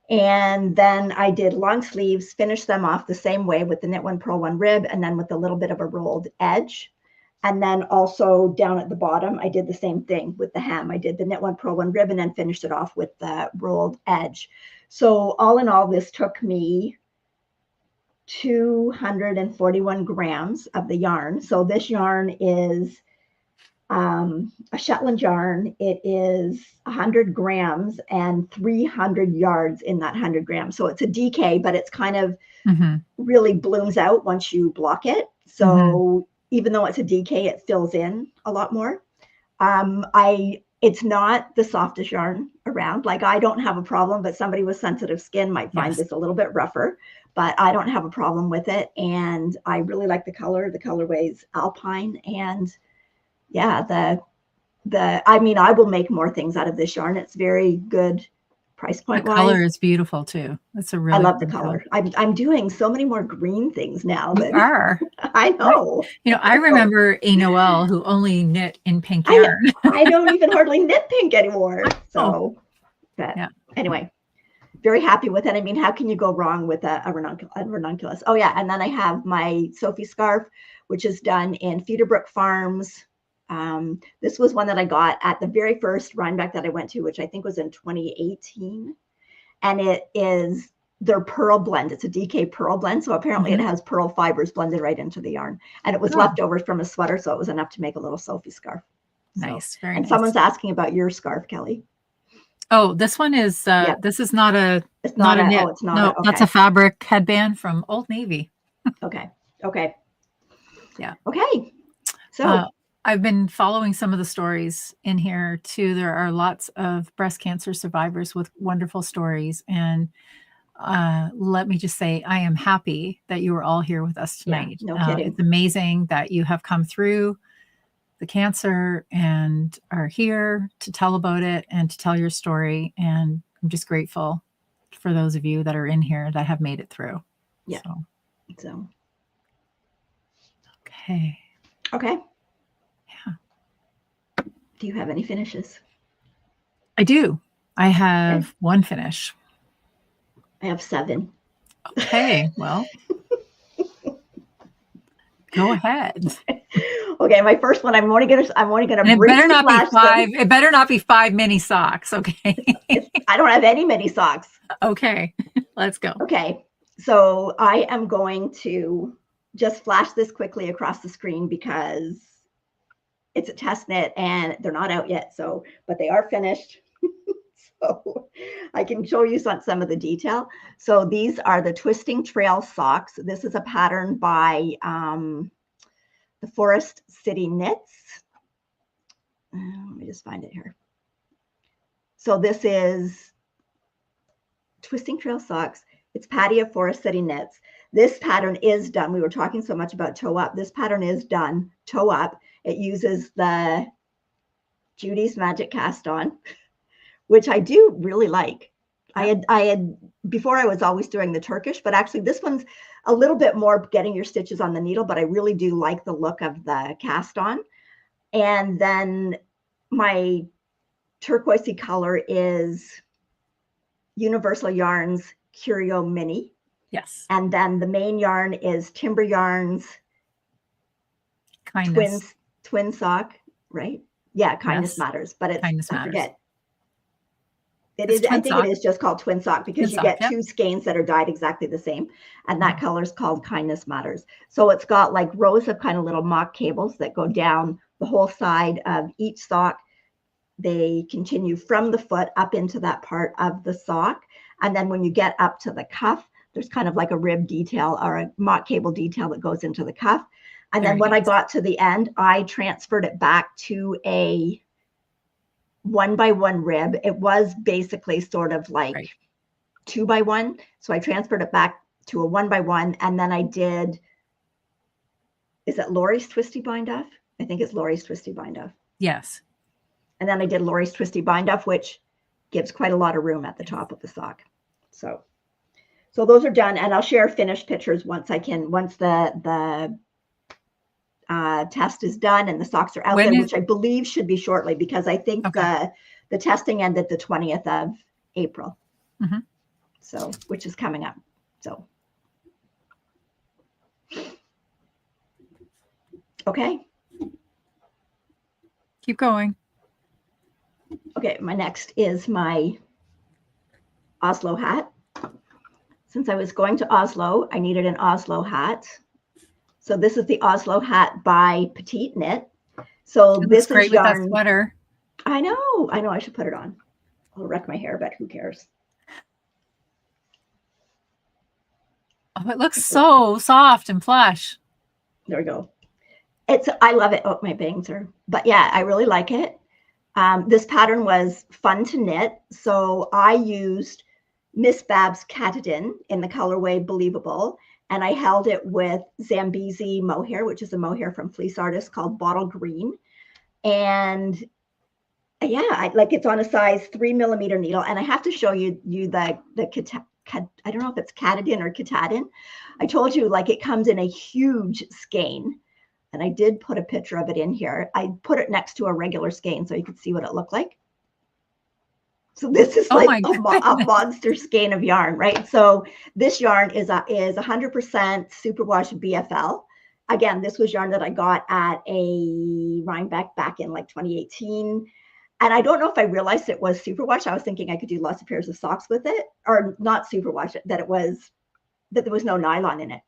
And then I did long sleeves, finished them off the same way with the knit one, purl one rib, and then with a little bit of a rolled edge. And then also down at the bottom, I did the same thing with the hem. I did the knit one, purl one rib, and then finished it off with the rolled edge. So all in all, this took me 241 grams of the yarn. So this yarn is a Shetland yarn. It is 100 grams and 300 yards in that 100 grams. So it's a DK, but it's kind of really blooms out once you block it. So even though it's a DK, it fills in a lot more. I It's not the softest yarn around. Like I don't have a problem, but somebody with sensitive skin might find this a little bit rougher, but I don't have a problem with it. And I really like the color. The colorway's alpine. And yeah, I mean, I will make more things out of this yarn. It's very good price point wise. The color is beautiful too. It's a really, I love the color. I'm doing so many more green things now. You are. I know. You know, I remember a Noelle who only knit in pink yarn. I don't even hardly knit pink anymore. So, but anyway, very happy with it. I mean, how can you go wrong with a ranunculus? Oh yeah, and then I have my Sophie scarf, which is done in Feederbrook Farms. This was one that I got at the very first Rhinebeck that I went to, which I think was in 2018. And it is their pearl blend. It's a DK pearl blend. So apparently it has pearl fibers blended right into the yarn. And it was leftovers from a sweater. So it was enough to make a little Sophie scarf. Nice. So, Very and nice. someone's asking about your scarf, Kelly. Oh, this one is, this is not a, it's not a knit. Oh, it's not. No, that's a fabric headband from Old Navy. Okay. Okay. Yeah. Okay. So I've been following some of the stories in here too. There are lots of breast cancer survivors with wonderful stories. And let me just say, I am happy that you are all here with us tonight. Yeah, no kidding. It's amazing that you have come through the cancer and are here to tell about it and to tell your story. And I'm just grateful for those of you that are in here that have made it through. Yeah. So. Okay. Okay. Yeah. Do you have any finishes? I do. I have one finish. I have 7. Okay. Well, go ahead. Okay, my first one. I'm only gonna it better not be 5. It better not be 5 mini socks. Okay. I don't have any mini socks. Okay, let's go. Okay, so I am going to just flash this quickly across the screen because it's a test knit and they're not out yet. So, but they are finished. So I can show you some of the detail. So these are the Twisting Trail socks. This is a pattern by the Forest City Knits. Let me just find it here. So this is Twisting Trail socks. It's Patty of Forest City Knits. This pattern is done. We were talking so much about toe up. This pattern is done toe up. It uses the Judy's Magic Cast On, which I do really like. I had before I was always doing the Turkish, but actually this one's a little bit more getting your stitches on the needle, but I really do like the look of the cast on. And then my turquoisey color is Universal Yarns Curio Mini. Yes. And then the main yarn is Timber Yarns Kindness. Twin Sock, right? Yeah, Kindness Matters, but it's Kindness I Matters. forget. It is. I think it is just called Twin Sock because you get 2 skeins that are dyed exactly the same, and that color is called Kindness Matters. So it's got like rows of kind of little mock cables that go down the whole side of each sock. They continue from the foot up into that part of the sock, and then when you get up to the cuff, there's kind of like a rib detail or a mock cable detail that goes into the cuff. And then when I got to the end, I transferred it back to a 1x1 rib. It was basically sort of like 2x1. So I transferred it back to a 1x1. And then I did, is it Lori's Twisty Bind Off? I think it's Lori's Twisty Bind Off. Yes. And then I did Lori's Twisty Bind Off, which gives quite a lot of room at the top of the sock. So those are done. And I'll share finished pictures once the test is done and the socks are out there, which I believe should be shortly because I think the testing ended the 20th of April. So, which is coming up. So, okay. Keep going. Okay, my next is my Oslo hat. Since I was going to Oslo, I needed an Oslo hat. So this is the Oslo hat by Petite Knit. So this is great yarn. With that sweater. I know. I should put it on. I'll wreck my hair, but who cares? Oh, it looks so soft and plush. There we go. I love it. Oh, my bangs are. But yeah, I really like it. This pattern was fun to knit. So I used Miss Babs Katadin in the colorway Believable. And I held it with Zambezi mohair, which is a mohair from Fleece Artist called Bottle Green. And yeah, like it's on a size 3mm needle. And I have to show you the I don't know if it's Katadin or Katadin. I told you, like, it comes in a huge skein. And I did put a picture of it in here. I put it next to a regular skein so you could see what it looked like. So this is like a monster skein of yarn, right? So this yarn is 100% superwash BFL. Again, this was yarn that I got at a Rhinebeck back in like 2018. And I don't know if I realized it was superwash. I was thinking I could do lots of pairs of socks with it, or not superwash, that there was no nylon in it.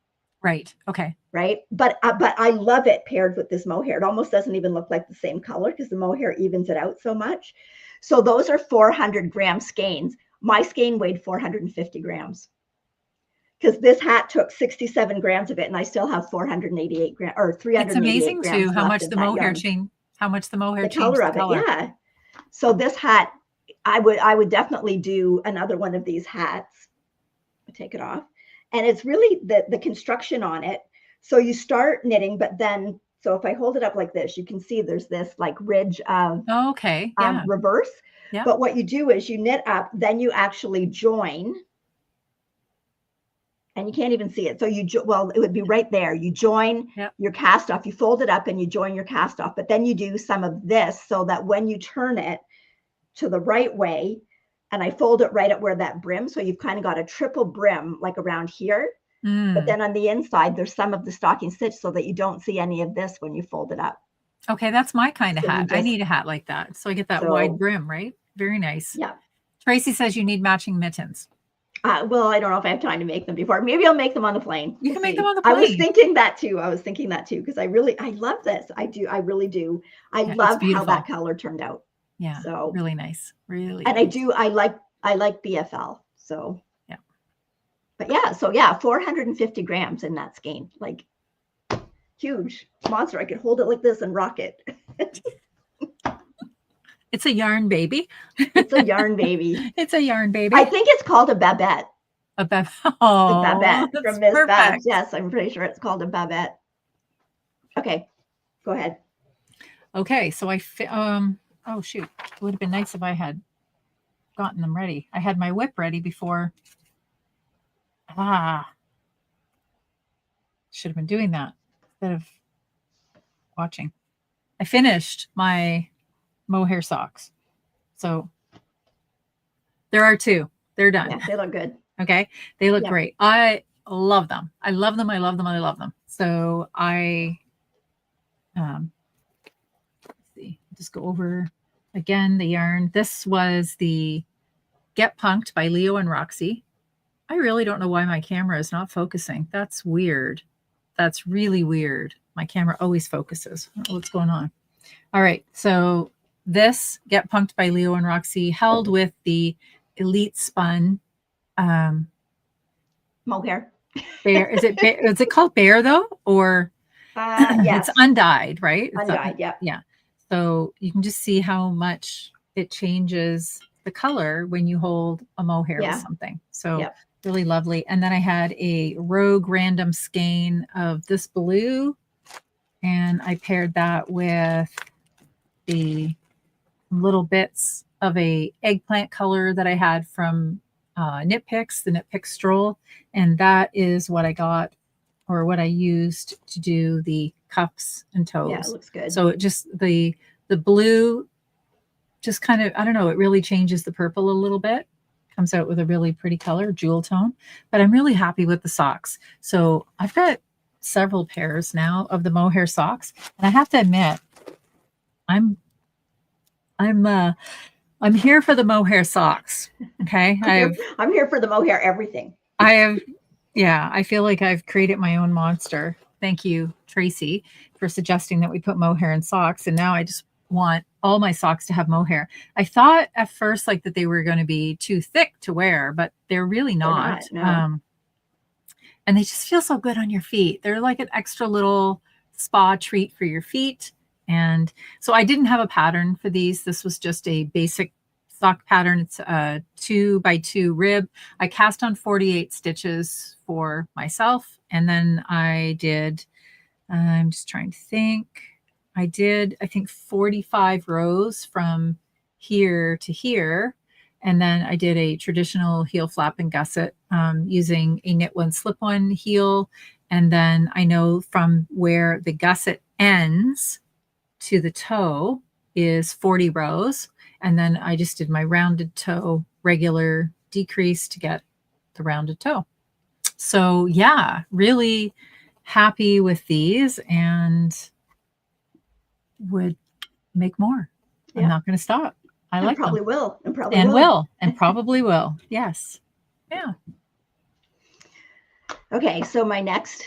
Right. Okay. Right. But I love it paired with this mohair. It almost doesn't even look like the same color because the mohair evens it out so much. So those are 400-gram skeins. My skein weighed 450 grams because this hat took 67 grams of it, and I still have 488 grams or 388 It's amazing grams too how much the mohair yarn. changed. How much the mohair changed color of it. Yeah. So this hat, I would definitely do another one of these hats. Take it off. And it's really the construction on it. So you start knitting, but then, so if I hold it up like this, you can see there's this like ridge of reverse. Yeah. But what you do is you knit up, then you actually join. And you can't even see it. So well, it would be right there. You join your cast off, you fold it up and you join your cast off, but then you do some of this so that when you turn it to the right way, and I fold it right at where that brim. So you've kind of got a triple brim like around here. But then on the inside, there's some of the stocking stitch so that you don't see any of this when you fold it up. Okay, that's my kind of hat. I need a hat like that. So I get that wide brim, right? Very nice. Yeah. Tracy says you need matching mittens. Well, I don't know if I have time to make them before. Maybe I'll make them on the plane. You can make them on the plane. I was thinking that too. Because I love this. I really do. I love how that color turned out. Yeah. So really nice. Really. And nice. I like BFL. So yeah. But yeah, so 450 grams in that skein. Like huge monster. I could hold it like this and rock it. It's a yarn baby. It's a yarn baby. It's a yarn baby. I think it's called a babette. A babette. Oh, a babette from Miss Babs. Yes, I'm pretty sure it's called a babette. Okay, go ahead. Okay, so oh shoot, it would have been nice if I had gotten them ready. I had my whip ready before. Should have been doing that instead of watching. I finished my mohair socks. So there are two. They're done. Yeah, they look good. Okay. They look great. I love them. I love them. I love them. I love them. So let's see, just go over again the yarn. This was the Get Punked by Leo and Roxy. I really don't know why my camera is not focusing. That's weird. That's really weird. My camera always focuses. I don't know what's going on. All right. So this Get Punked by Leo and Roxy held with the Elite Spun mohair. Bear. Is it called Bear though? Or yes. It's undyed, right? Undyed, yeah. Yeah. So you can just see how much it changes the color when you hold a mohair with something. So really lovely. And then I had a Rogue random skein of this blue, and I paired that with the little bits of a eggplant color that I had from Knit Picks, the Knit Picks Stroll. And that is what I got, or what I used to do the cuffs and toes. Yeah, it looks good. So it just, the blue just kind of, I don't know, it really changes the purple a little bit. Comes out with a really pretty color, jewel tone. But I'm really happy with the socks. So I've got several pairs now of the mohair socks. And I have to admit, I'm here for the mohair socks. Okay. I'm here for the mohair everything. I feel like I've created my own monster. Thank you, Tracy, for suggesting that we put mohair in socks. And now I just want all my socks to have mohair. I thought at first like that they were going to be too thick to wear, but they're really not. No. And they just feel so good on your feet. They're like an extra little spa treat for your feet. And so I didn't have a pattern for these. This was just a basic sock pattern. It's a 2x2 rib. I cast on 48 stitches for myself. And then I did, I'm just trying to think. I did, I think 45 rows from here to here. And then I did a traditional heel flap and gusset using a knit one, slip one heel. And then I know from where the gusset ends to the toe is 40 rows. And then I just did my rounded toe, regular decrease to get the rounded toe. So yeah, really happy with these and would make more. Yeah. I'm not going to stop. I like probably them. will and probably And will and probably will. Yes. Yeah. Okay, so my next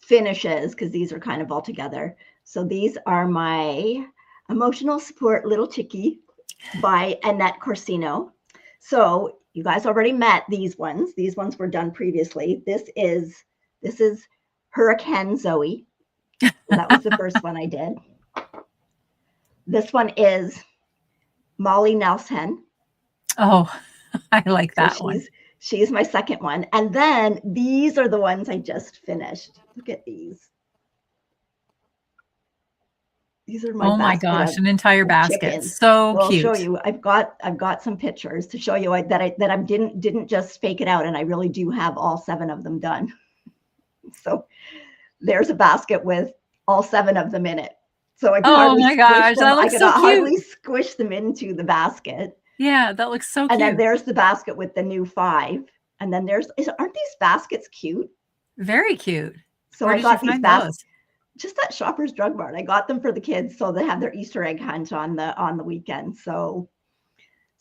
finishes, because these are kind of all together. So these are my Emotional Support Little Chickie by Annette Corsino. So you guys already met these ones. These ones were done previously. This is Hurricane Zoe. That was the first one I did. This one is Molly Nelson. Oh, I like that one. She's my second one. And then these are the ones I just finished. Look at these. These are my oh my gosh, an entire basket. Chickens. So I'll cute. show you. I've got some pictures to show you that I didn't just fake it out, and I really do have all 7 of them done. So there's a basket with all 7 of them in it. So I can hardly squish them into the basket. Yeah, that looks so cute. And then there's the basket with the new 5. And then aren't these baskets cute? Very cute. So I got these baskets just at Shoppers Drug Mart. I got them for the kids so they have their Easter egg hunt on the weekend. So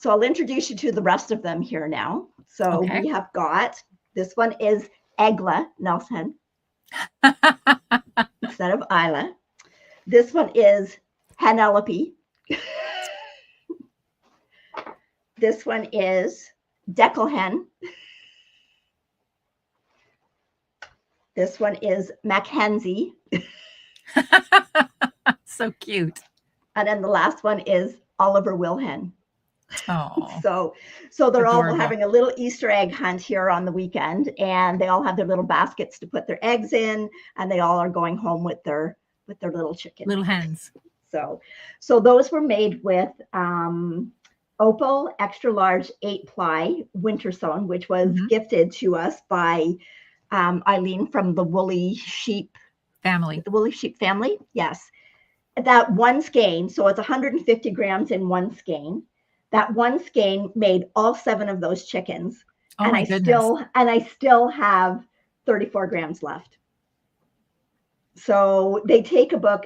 I'll introduce you to the rest of them here now. So we have got, this one is Egla Nelson instead of Isla. This one is Penelope. This one is Deckelhen. This one is Mackenzie. So cute. And then the last one is Oliver Wilhen. Oh. So they're all having a little Easter egg hunt here on the weekend, and they all have their little baskets to put their eggs in, and they all are going home with their little chickens. Little hens. So those were made with Opal Extra Large 8-ply winter sewn, which was gifted to us by Eileen from the Woolly Sheep family. The Woolly Sheep family, yes. That one skein, so it's 150 grams in one skein. That one skein made all 7 of those chickens. Oh, and my goodness. I still have 34 grams left. So they take about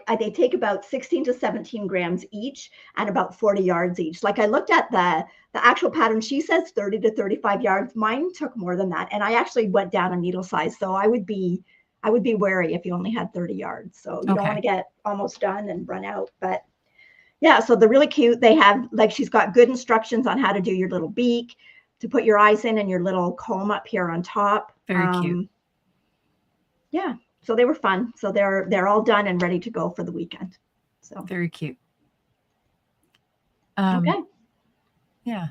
16 to 17 grams each and about 40 yards each. Like I looked at the actual pattern, she says 30 to 35 yards. Mine took more than that. And I actually went down a needle size. So I would be wary if you only had 30 yards. So you don't want to get almost done and run out. But yeah, so they're really cute. They have, like, she's got good instructions on how to do your little beak, to put your eyes in, and your little comb up here on top. Very cute. Yeah. So they were fun. So they're all done and ready to go for the weekend. So very cute. Okay. Yeah.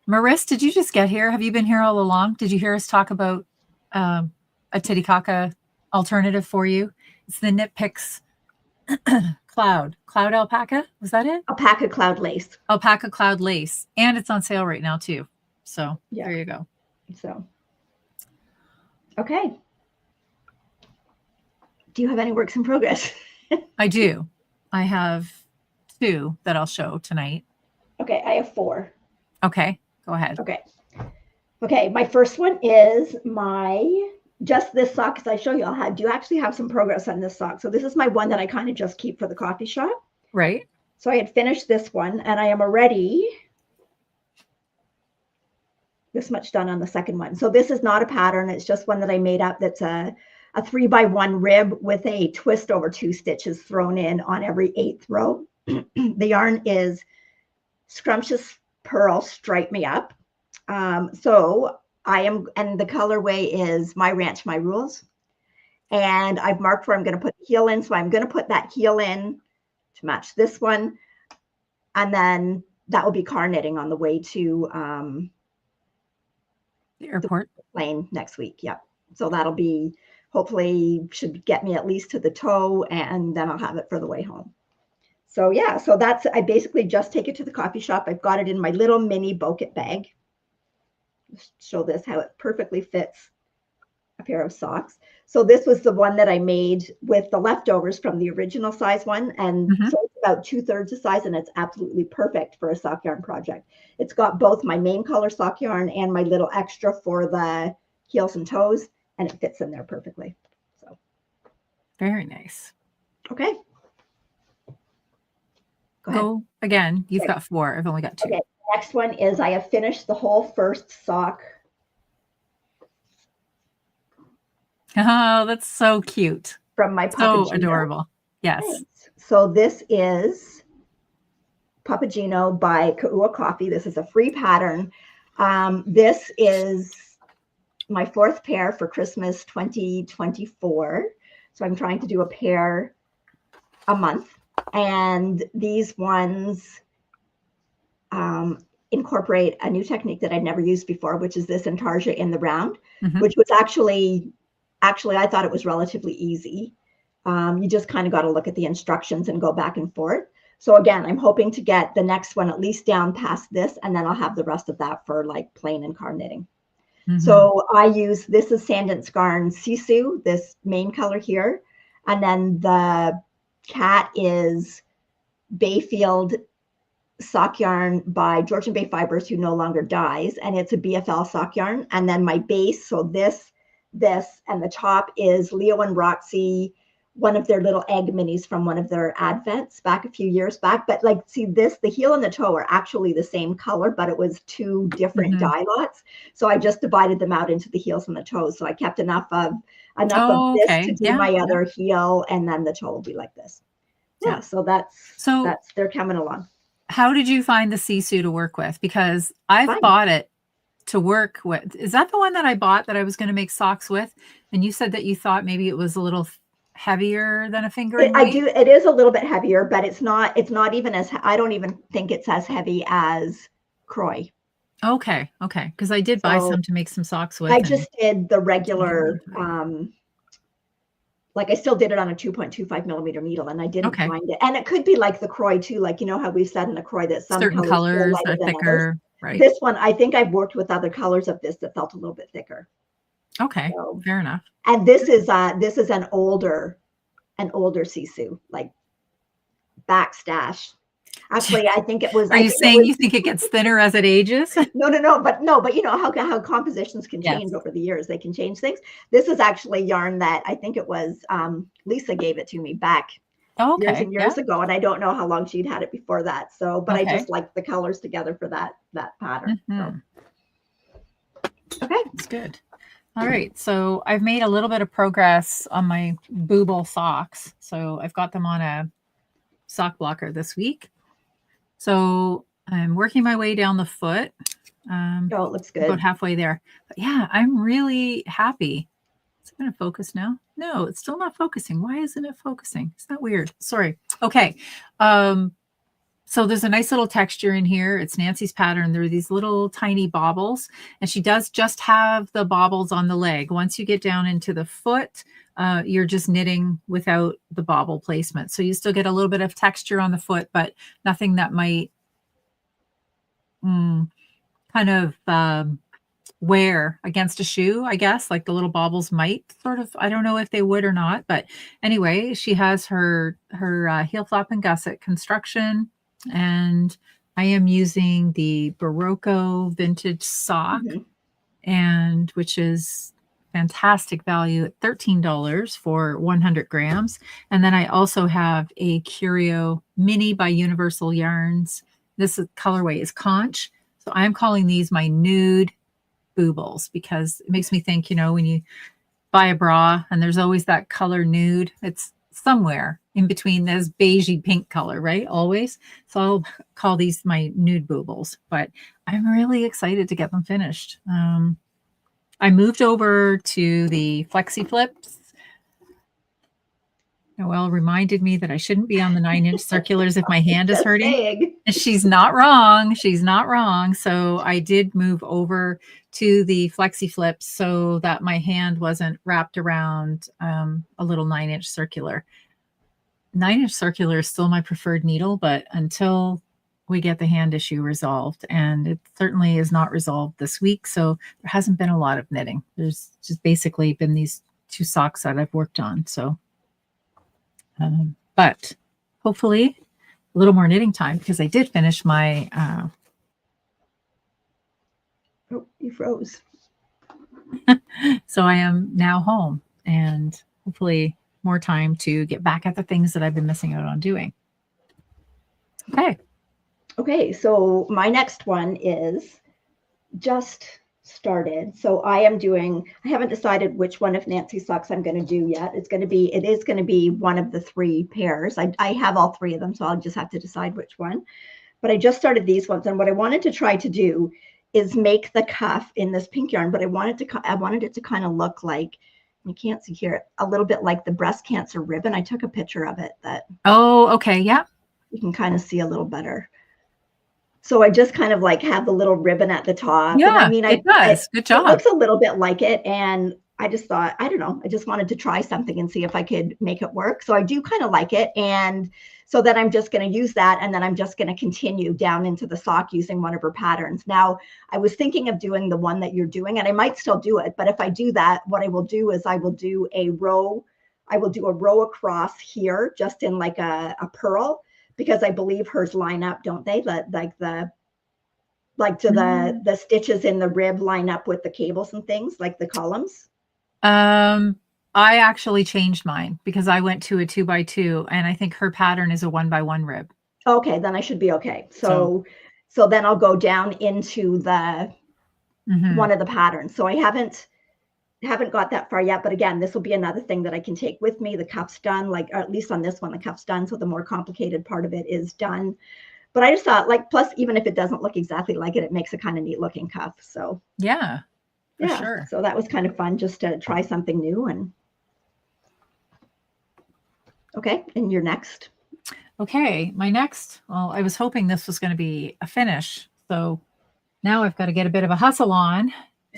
Maris, did you just get here? Have you been here all along? Did you hear us talk about a Titicaca alternative for you? It's the Knit Picks Cloud Alpaca. Was that it? Alpaca Cloud Lace. Alpaca Cloud Lace. And it's on sale right now too. So there you go. So, okay. Do you have any works in progress? I do. I have 2 that I'll show tonight. Okay, I have 4. Okay, go ahead. Okay, my first one is just this sock, because I show you I do actually have some progress on this sock. So this is my one that I kind of just keep for the coffee shop. Right. So I had finished this one, and I am already this much done on the second one. So this is not a pattern. It's just one that I made up. That's a 3x1 rib with a twist over 2 stitches thrown in on every 8th row. The yarn is Scrumptious Pearl Stripe Me Up. So and the colorway is My Ranch, My Rules. And I've marked where I'm going to put the heel in. So I'm going to put that heel in to match this one. And then that will be car knitting on the way to the airport plane next week. Yep. So that'll be, hopefully should get me at least to the toe, and then I'll have it for the way home. So yeah, so that's, I basically just take it to the coffee shop. I've got it in my little mini Bokit bag. Just show this, how it perfectly fits a pair of socks. So this was the one that I made with the leftovers from the original size one. And so it's about 2/3 the size, and it's absolutely perfect for a sock yarn project. It's got both my main color sock yarn and my little extra for the heels and toes, and it fits in there perfectly. So very nice. Okay. Go ahead. Go again. You've got 4. I've only got 2. Okay. Next one is I have finished the whole first sock. Oh, that's so cute. From my So Papageno. adorable. Yes. Thanks. So this is Papageno by Kaua Coffee. This is a free pattern. This is my 4th pair for Christmas 2024. So I'm trying to do a pair a month. And these ones incorporate a new technique that I'd never used before, which is this intarsia in the round, which was actually I thought it was relatively easy. You just kind of got to look at the instructions and go back and forth. So again, I'm hoping to get the next one at least down past this, and then I'll have the rest of that for like plain and car knitting. So I use, this is Sandent Skarn Sisu, this main color here. And then the cat is Bayfield sock yarn by Georgian Bay Fibers, who no longer dyes. And it's a BFL sock yarn. And then my base, so this, and the top is Leo and Roxy, one of their little egg minis from one of their advents back a few years back. But like, see this, the heel and the toe are actually the same color, but it was 2 different dye lots. So I just divided them out into the heels and the toes. So I kept enough of this to do my other heel, and then the toe will be like this. Yeah, so that's they're coming along. How did you find the Sisu to work with? Because I've bought it to work with. Is that the one that I bought that I was going to make socks with? And you said that you thought maybe it was a little heavier than a fingering weight? It is a little bit heavier, but it's not even as, I don't even think it's as heavy as Croy. Okay. Because I did buy some to make some socks with. I just did the regular, like I still did it on a 2.25 millimeter needle, and I didn't find it. And it could be like the Croy too, like, you know how we've said in the Croy that some certain colors are thicker. Right. This one, I think I've worked with other colors of this that felt a little bit thicker. Okay, fair enough. And this is an older Sisu, like backstash. Actually, I think it was. Are you saying you think it gets thinner as it ages? No, but you know how compositions can change over the years. They can change things. This is actually yarn that I think it was Lisa gave it to me back years and years ago, and I don't know how long she'd had it before that. So, but I just liked the colors together for that pattern. So. Okay, that's good. All right, so I've made a little bit of progress on my Booble socks. So I've got them on a sock blocker this week. So I'm working my way down the foot. It looks good. About halfway there. But yeah, I'm really happy. Is it going to focus now? No, it's still not focusing. Why isn't it focusing? Is that weird? Sorry. Okay. So there's a nice little texture in here. It's Nancy's pattern. There are these little tiny baubles, and she does just have the baubles on the leg. Once you get down into the foot, you're just knitting without the bauble placement. So you still get a little bit of texture on the foot, but nothing that might kind of wear against a shoe, I guess, like the little baubles might sort of. I don't know if they would or not, but anyway, she has her heel flap and gusset construction. And I am using the Barocco vintage sock, and which is fantastic value at $13 for 100 grams. And then I also have a Curio Mini by Universal Yarns. This colorway is Conch. So I'm calling these my nude Boobles because it makes me think, you know, when you buy a bra and there's always that color nude, it's somewhere in between this beigey pink color, right? Always. So I'll call these my nude Boobles, but I'm really excited to get them finished. I moved over to the Flexi Flips Noelle reminded me that I shouldn't be on the 9-inch circulars if my hand is Just hurting. saying. And she's not wrong. She's not wrong. So I did move over to the flexi flips so that my hand wasn't wrapped around a little 9-inch circular. 9-inch circular is still my preferred needle, but until we get the hand issue resolved, and it certainly is not resolved this week, so there hasn't been a lot of knitting. There's just basically been these 2 socks that I've worked on. So, but hopefully a little more knitting time, because I did finish my. Oh, you froze. So I am now home, and hopefully more time to get back at the things that I've been missing out on doing. Okay. Okay, so my next one is just started. So I haven't decided which one of Nancy's socks I'm going to do yet. It is going to be one of the 3 pairs. I have all 3 of them, so I'll just have to decide which one. But I just started these ones, and what I wanted to try to do is make the cuff in this pink yarn, but I wanted it to kind of look like, you can't see here, a little bit like the breast cancer ribbon. I took a picture of it that. Oh, okay. Yeah. You can kind of see a little better. So I just kind of like have the little ribbon at the top. Yeah, and I mean, it does. Good job. It looks a little bit like it. And I just thought, I don't know, I just wanted to try something and see if I could make it work. So I do kind of like it. And so then I'm just going to use that. And then I'm just going to continue down into the sock using one of her patterns. Now, I was thinking of doing the one that you're doing, and I might still do it. But if I do that, what I will do is I will do a row across here, just in like a pearl, because I believe hers line up, don't they? The stitches in the rib line up with the cables and things, like the columns. I actually changed mine because I went to a 2x2, and I think her pattern is a 1x1 rib. Okay, then I should be okay. So then I'll go down into the one of the patterns. So I haven't got that far yet, but again, this will be another thing that I can take with me. The cuff's done, or at least on this one, the cuff's done. So the more complicated part of it is done. But I just thought, plus, even if it doesn't look exactly like it, it makes a kind of neat looking cuff. So yeah, for sure. So that was kind of fun, just to try something new. And okay, and you're next. Okay, my next. Well, I was hoping this was going to be a finish, so now I've got to get a bit of a hustle on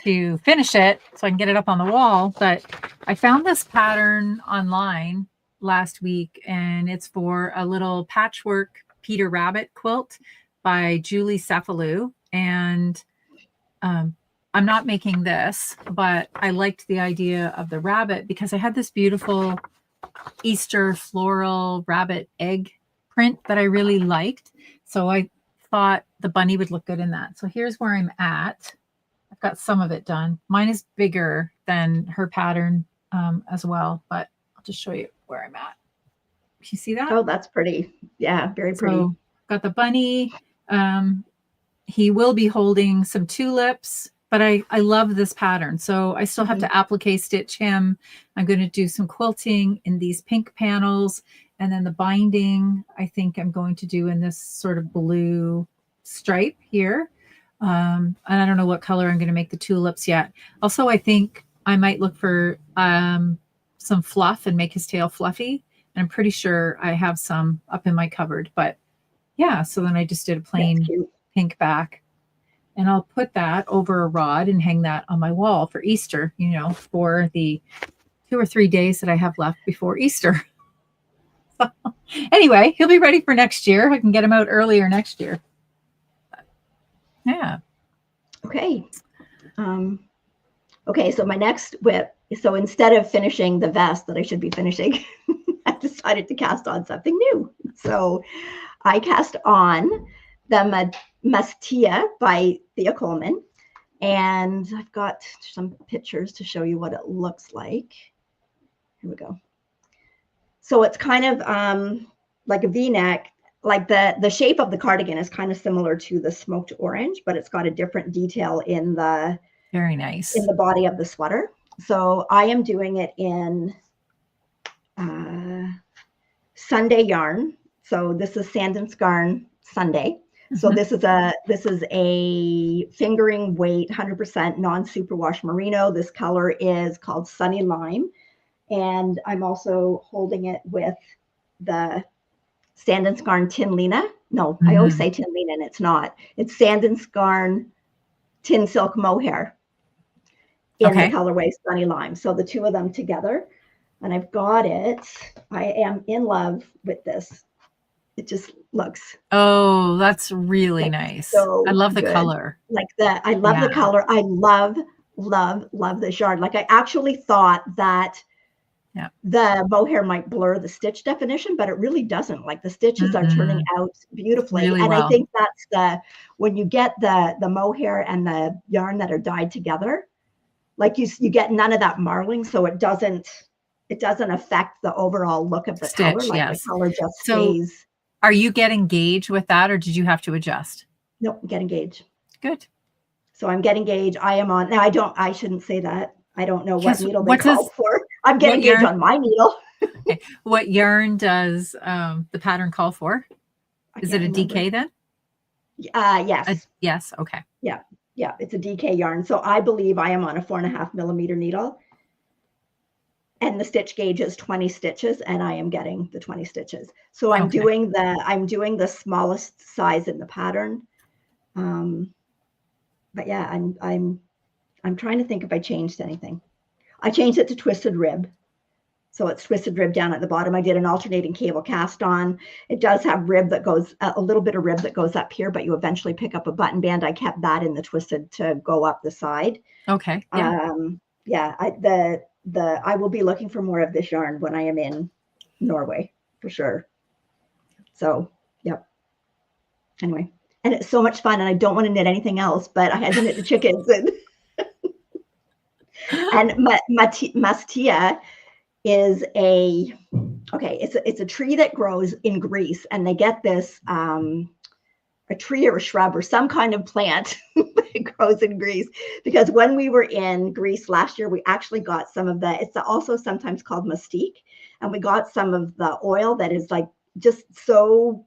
to finish it so I can get it up on the wall. But I found this pattern online last week, and it's for a little patchwork Peter Rabbit quilt by Julie Cephalou. And I'm not making this, but I liked the idea of the rabbit because I had this beautiful Easter floral rabbit egg print that I really liked. So I thought the bunny would look good in that. So here's where I'm at. I've got some of it done. Mine is bigger than her pattern as well, but I'll just show you where I'm at. You see that? Oh, that's pretty. Yeah, very pretty. So got the bunny. He will be holding some tulips, but I love this pattern. So I still have to applique stitch him. I'm going to do some quilting in these pink panels, and then the binding I think I'm going to do in this sort of blue stripe here. And I don't know what color I'm going to make the tulips yet. Also, I think I might look for some fluff and make his tail fluffy. And I'm pretty sure I have some up in my cupboard. But yeah, so then I just did a plain pink back. And I'll put that over a rod and hang that on my wall for Easter, for the 2 or 3 days that I have left before Easter. So, anyway, he'll be ready for next year. I can get him out earlier next year. Yeah. Okay. Okay, so my next whip. So instead of finishing the vest that I should be finishing, I decided to cast on something new. So I cast on the Mastia by Thea Coleman. And I've got some pictures to show you what it looks like. Here we go. So it's kind of like a V-neck. Like the shape of the cardigan is kind of similar to the smoked orange, but it's got a different detail in the very nice in the body of the sweater. So I am doing it in Sunday yarn. So this is Sand and Skarn Sunday. So this is a fingering weight 100% non-superwash merino. This color is called Sunny Lime. And I'm also holding it with the Sand and Skarn Tin Lina. No, I always say Tin Lina and it's not. It's Sand and Skarn Tin Silk Mohair in the colorway Sunny Lime. So the two of them together. And I've got it. I am in love with this. It just looks. Oh, that's really nice. So I love the good. color. Like that. I love the color. I love this yarn. Like I actually thought that the mohair might blur the stitch definition, but it really doesn't. Like the stitches are turning out beautifully. Really and well. I think that's when you get the mohair and the yarn that are dyed together, like you get none of that marling. So it doesn't affect the overall look of the stitch, color. Like the color just stays. Are you getting gauge with that, or did you have to adjust? Nope, getting gauge. Good. So I'm getting gauge. I am on. Now I shouldn't say that. I don't know what needle they called for. I'm getting gauge on my needle. Okay. What yarn does the pattern call for? Is it a DK then? Yes. Yes. Okay. Yeah. Yeah. It's a DK yarn. So I believe I am on a 4.5 millimeter needle. And the stitch gauge is 20 stitches, and I am getting the 20 stitches. So I'm doing the smallest size in the pattern. But yeah, I'm trying to think if I changed anything. I changed it to twisted rib. So it's twisted rib down at the bottom. I did an alternating cable cast on. It does have rib that goes, a little bit of rib that goes up here, but you eventually pick up a button band. I kept that in the twisted to go up the side. Okay. Yeah. I will be looking for more of this yarn when I am in Norway for sure. So, yep. Anyway, and it's so much fun, and I don't want to knit anything else, but I had to knit the chickens and Mastia is it's a tree that grows in Greece, and they get this a tree or a shrub or some kind of plant that grows in Greece, because when we were in Greece last year, we actually got some of it's also sometimes called mastique, and we got some of the oil that is like just so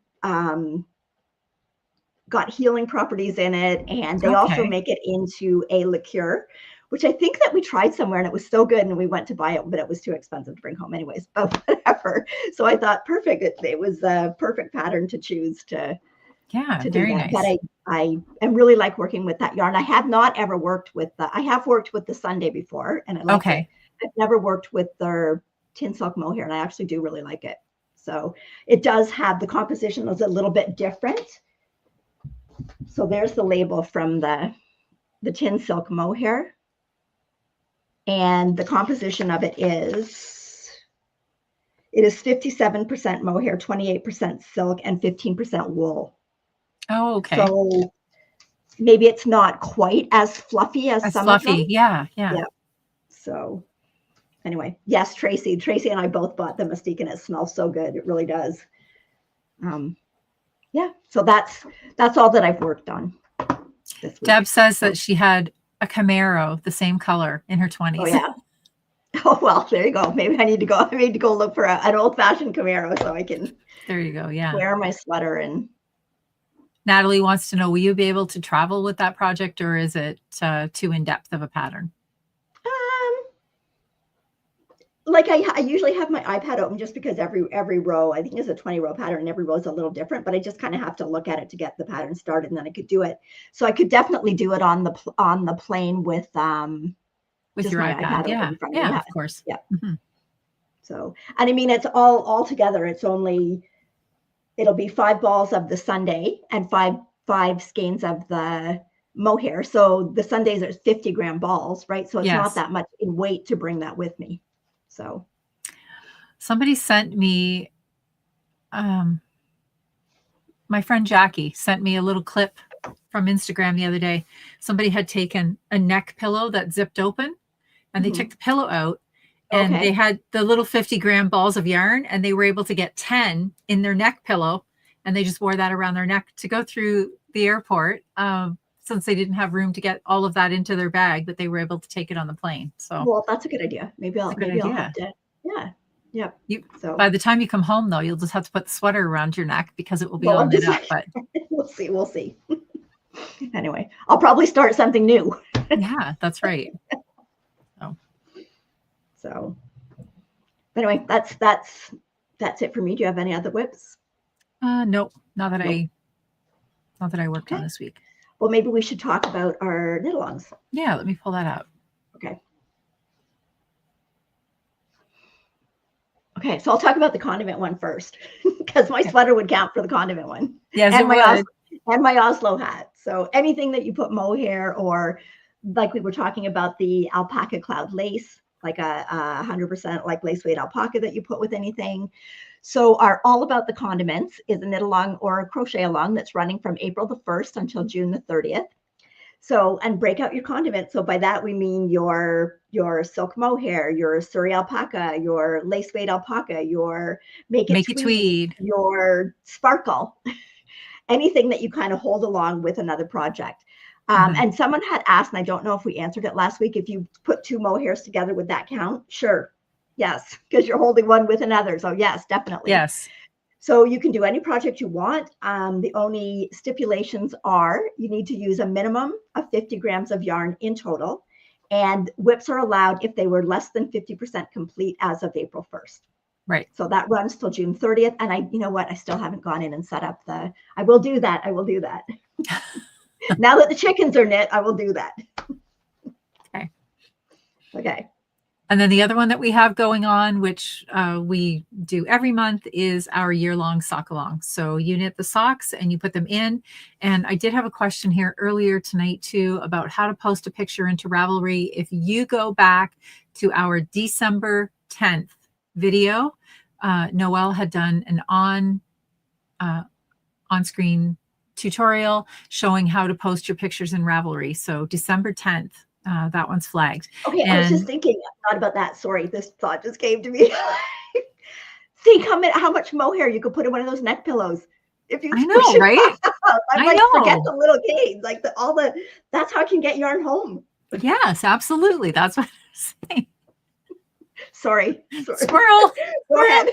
got healing properties in it, and they also make it into a liqueur, which I think that we tried somewhere and it was so good, and we went to buy it, but it was too expensive to bring home anyways, but whatever. So I thought perfect. It was a perfect pattern to choose to very do that. nice. But I really like working with that yarn. I have not ever worked with I have worked with the Sunday before, and I like it. I've never worked with their tin silk mohair, and I actually do really like it. So it does have, the composition is a little bit different. So there's the label from the tin silk mohair. And the composition of it is 57% mohair, 28% silk, and 15% wool. Oh, okay. So maybe it's not quite as fluffy as some of them. Yeah. So anyway, yes, Tracy and I both bought the mastique, and it smells so good. It really does. Yeah. So that's all that I've worked on this week. Deb says that she had a Camaro, the same color, in her 20s. Oh yeah. Oh well, there you go. Maybe I need to go look for an old-fashioned Camaro so I can. There you go. Yeah. Wear my sweater. And Natalie wants to know: will you be able to travel with that project, or is it too in depth of a pattern? Like I usually have my iPad open, just because every row, I think, is a 20-row pattern, and every row is a little different, but I just kind of have to look at it to get the pattern started, and then I could do it. So I could definitely do it on the plane with your iPad. Yeah, of course. Yeah. Mm-hmm. So, and I mean, it's all together. It'll be 5 balls of the Sunday and five skeins of the mohair. So the Sundays are 50-gram balls, right? So it's not that much in weight to bring that with me. So somebody sent me, my friend Jackie sent me a little clip from Instagram the other day. Somebody had taken a neck pillow that zipped open, and they took the pillow out, and they had the little 50-gram balls of yarn, and they were able to get 10 in their neck pillow, and they just wore that around their neck to go through the airport. Since they didn't have room to get all of that into their bag, but they were able to take it on the plane. So, well, that's a good idea. Maybe I'll have to. Yeah. Yeah. So by the time you come home, though, you'll just have to put the sweater around your neck, because it will be all knit up. But we'll see. Anyway, I'll probably start something new. Yeah, that's right. So Anyway, that's it for me. Do you have any other whips? Nope, not that Nope. I worked on Okay. this week. Well, maybe we should talk about our knit-alongs. Yeah, let me pull that up. Okay. Okay, so I'll talk about the condiment one first, because my sweater would count for the condiment one. Yes, and it my would. and my Oslo hat. So anything that you put mohair, or like we were talking about the alpaca cloud lace, like a 100% like lace weight alpaca that you put with anything. So our All About the Condiments is a knit along or a crochet along that's running from April the 1st until June the 30th. So, and break out your condiments. So by that we mean your silk mohair, your Surrey alpaca, your lace weight alpaca, your make it tweed, your sparkle, anything that you kind of hold along with another project. And someone had asked, and I don't know if we answered it last week, if you put two mohairs together, would that count? Sure. Yes, because you're holding one with another. So yes, definitely. Yes. So you can do any project you want. The only stipulations are you need to use a minimum of 50 grams of yarn in total. And whips are allowed if they were less than 50% complete as of April 1st. Right. So that runs till June 30th. And you know what? I still haven't gone in and set up I will do that. I will do that. Now that the chickens are knit, I will do that. Okay. Okay. And then the other one that we have going on, which we do every month, is our year-long sock along. So you knit the socks and you put them in. And I did have a question here earlier tonight too about how to post a picture into Ravelry. If you go back to our December 10th video, Noelle had done an on-screen tutorial showing how to post your pictures in Ravelry. So December 10th. That one's flagged. Okay, I was just thinking, I thought about that. Sorry, this thought just came to me. See how much mohair you could put in one of those neck pillows. If you I know, right? I know. Forget the little canes, like that's how I can get yarn home. Yes, absolutely. That's what I'm saying. Sorry. Squirrel. Go ahead.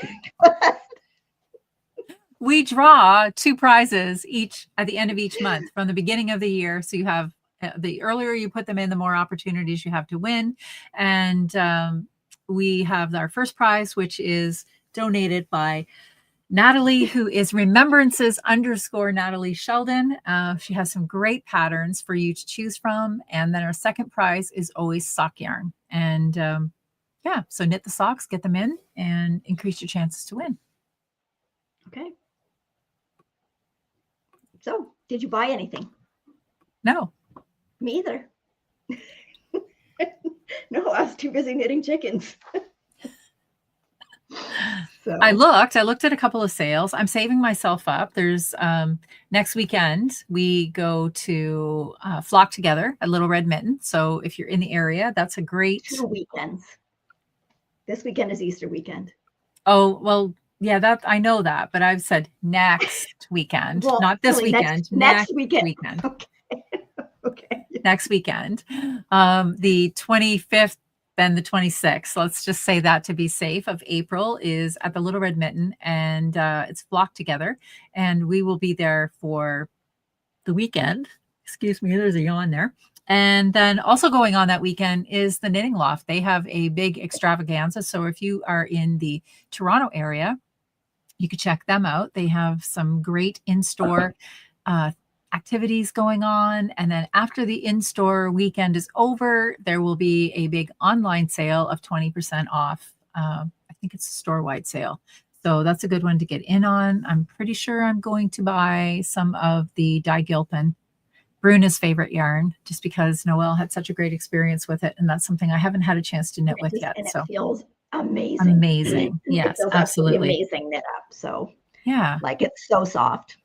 We draw 2 prizes each at the end of each month from the beginning of the year. So you have the earlier you put them in, the more opportunities you have to win. And we have our first prize, which is donated by Natalie, who is remembrances_Natalie Sheldon. She has some great patterns for you to choose from. And then our second prize is always sock yarn. And yeah, so knit the socks, get them in, and increase your chances to win. Okay. So, did you buy anything? No. Me either. No, I was too busy knitting chickens. So. I looked at a couple of sales. I'm saving myself up. There's next weekend we go to Flock Together at Little Red Mitten. So if you're in the area, that's a great 2 weekends. This weekend is Easter weekend. Oh, well, yeah, that I know that, but I've said next weekend, well, not this weekend. Next weekend. Okay. Okay. Next weekend. The 25th and the 26th. Let's just say that to be safe of April is at the Little Red Mitten, and it's Flock Together, and we will be there for the weekend. Excuse me, there's a yawn there. And then also going on that weekend is the Knitting Loft. They have a big extravaganza. So if you are in the Toronto area, you could check them out. They have some great in-store activities going on. And then after the in-store weekend is over, there will be a big online sale of 20% off. I think it's a store-wide sale. So that's a good one to get in on. I'm pretty sure I'm going to buy some of the Dye Gilpin, Bruna's favorite yarn, just because Noelle had such a great experience with it. And that's something I haven't had a chance to knit with yet. And so it feels amazing. Amazing. Yes, absolutely. Amazing knit up. So yeah, like it's so soft.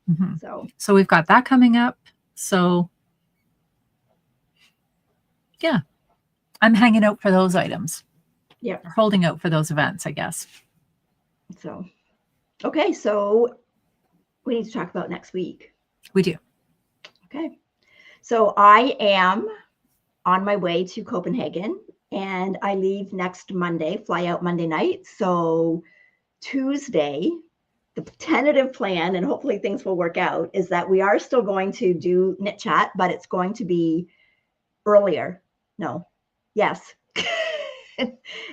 Mm-hmm. So we've got that coming up. So yeah, I'm hanging out for those items. Yeah. Or holding out for those events, I guess. So, okay. So we need to talk about next week. We do. Okay. So I am on my way to Copenhagen and I leave next Monday, fly out Monday night. So Tuesday, the tentative plan, and hopefully things will work out, is that we are still going to do Knit Chat, but it's going to be earlier. No. Yes.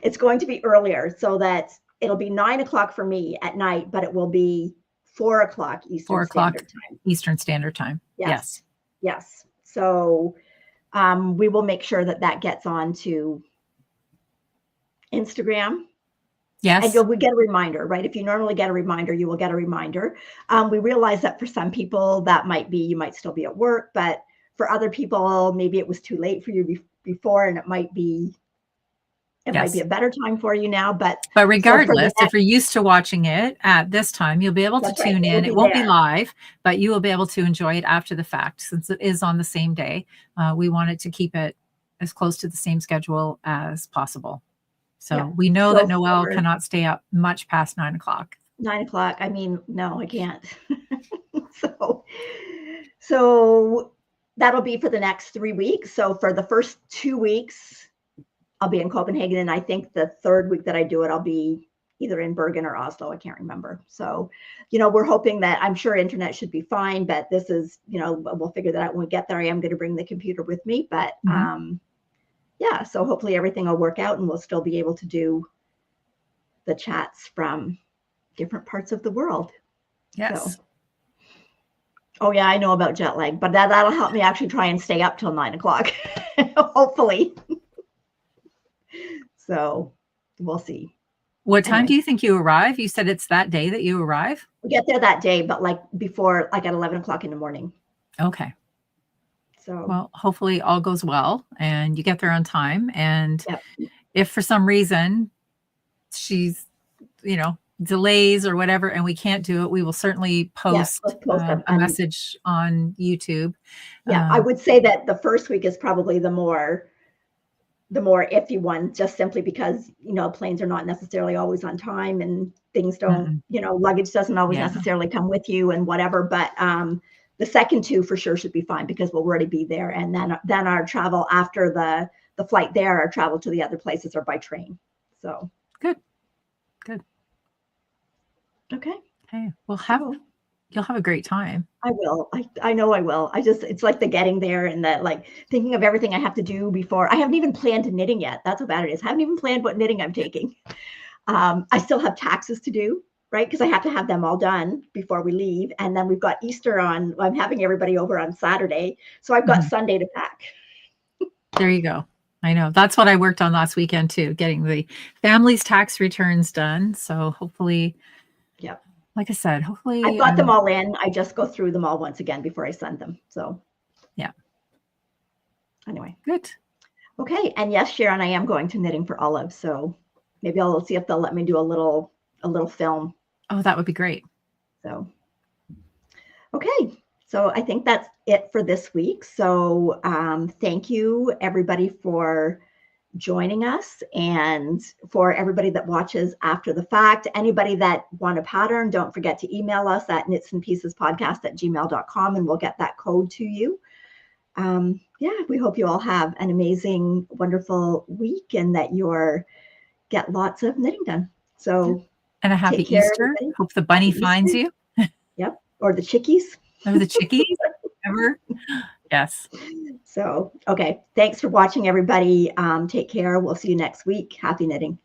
it's going to be earlier so that it'll be 9 o'clock for me at night, but it will be 4 o'clock Eastern 4 o'clock Standard Time. Eastern Standard Time. Yes. Yes. So we will make sure that that gets on to Instagram. Yes. And we get a reminder, right? If you normally get a reminder, you will get a reminder. We realize that for some people that might be, you might still be at work, but for other people, maybe it was too late for you before, and it might be a better time for you now. But regardless, if you're used to watching it at this time, you'll be able to tune in. It won't be live, but you will be able to enjoy it after the fact, since it is on the same day. We wanted to keep it as close to the same schedule as possiso. So we know that Noelle cannot stay up much past 9 o'clock. 9 o'clock. I mean, no, I can't. So that'll be for the next 3 weeks. So for the first 2 weeks, I'll be in Copenhagen. And I think the third week that I do it, I'll be either in Bergen or Oslo. I can't remember. So, we're hoping that, I'm sure internet should be fine, but this is, we'll figure that out when we get there. I am going to bring the computer with me, but yeah, so hopefully everything will work out and we'll still be able to do the chats from different parts of the world. Yes. So, oh yeah, I know about jet lag, but that'll help me actually try and stay up till 9 o'clock, hopefully. So we'll see. What time do you think you arrive? You said it's that day that you arrive? We get there that day, but before, at 11 o'clock in the morning. Okay. So, well, hopefully all goes well and you get there on time. And if for some reason she's, delays or whatever, and we can't do it, we will certainly post a message on YouTube. Yeah, I would say that the first week is probably the more iffy one, just simply because, planes are not necessarily always on time and things don't, luggage doesn't always necessarily come with you and whatever. But the second 2 for sure should be fine because we'll already be there. And then our travel after the flight there, our travel to the other places are by train. So good. Okay. Hey, you'll have a great time. I will. I know I will. It's like the getting there and the thinking of everything I have to do before. I haven't even planned knitting yet. That's how bad it is. I haven't even planned what knitting I'm taking. I still have taxes to do, right? Because I have to have them all done before we leave. And then we've got Easter I'm having everybody over on Saturday. So I've got Sunday to pack. There you go. I know. That's what I worked on last weekend too, getting the family's tax returns done. So hopefully, like I said, hopefully I've got them all in. I just go through them all once again before I send them. So anyway. Good. Okay. And yes, Sharon, I am going to Knitting for Olive. So maybe I'll see if they'll let me do a little film. Oh, that would be great. So, okay. So I think that's it for this week. So thank you everybody for joining us, and for everybody that watches after the fact. Anybody that want a pattern, don't forget to email us at knitsandpiecespodcast@gmail.com and we'll get that code to you. We hope you all have an amazing, wonderful week and that get lots of knitting done. So and a happy Easter. Hope the bunny finds you. Yep. Or the chickies. Or the chickies. Ever. Yes. So, okay. Thanks for watching, everybody. Take care. We'll see you next week. Happy knitting.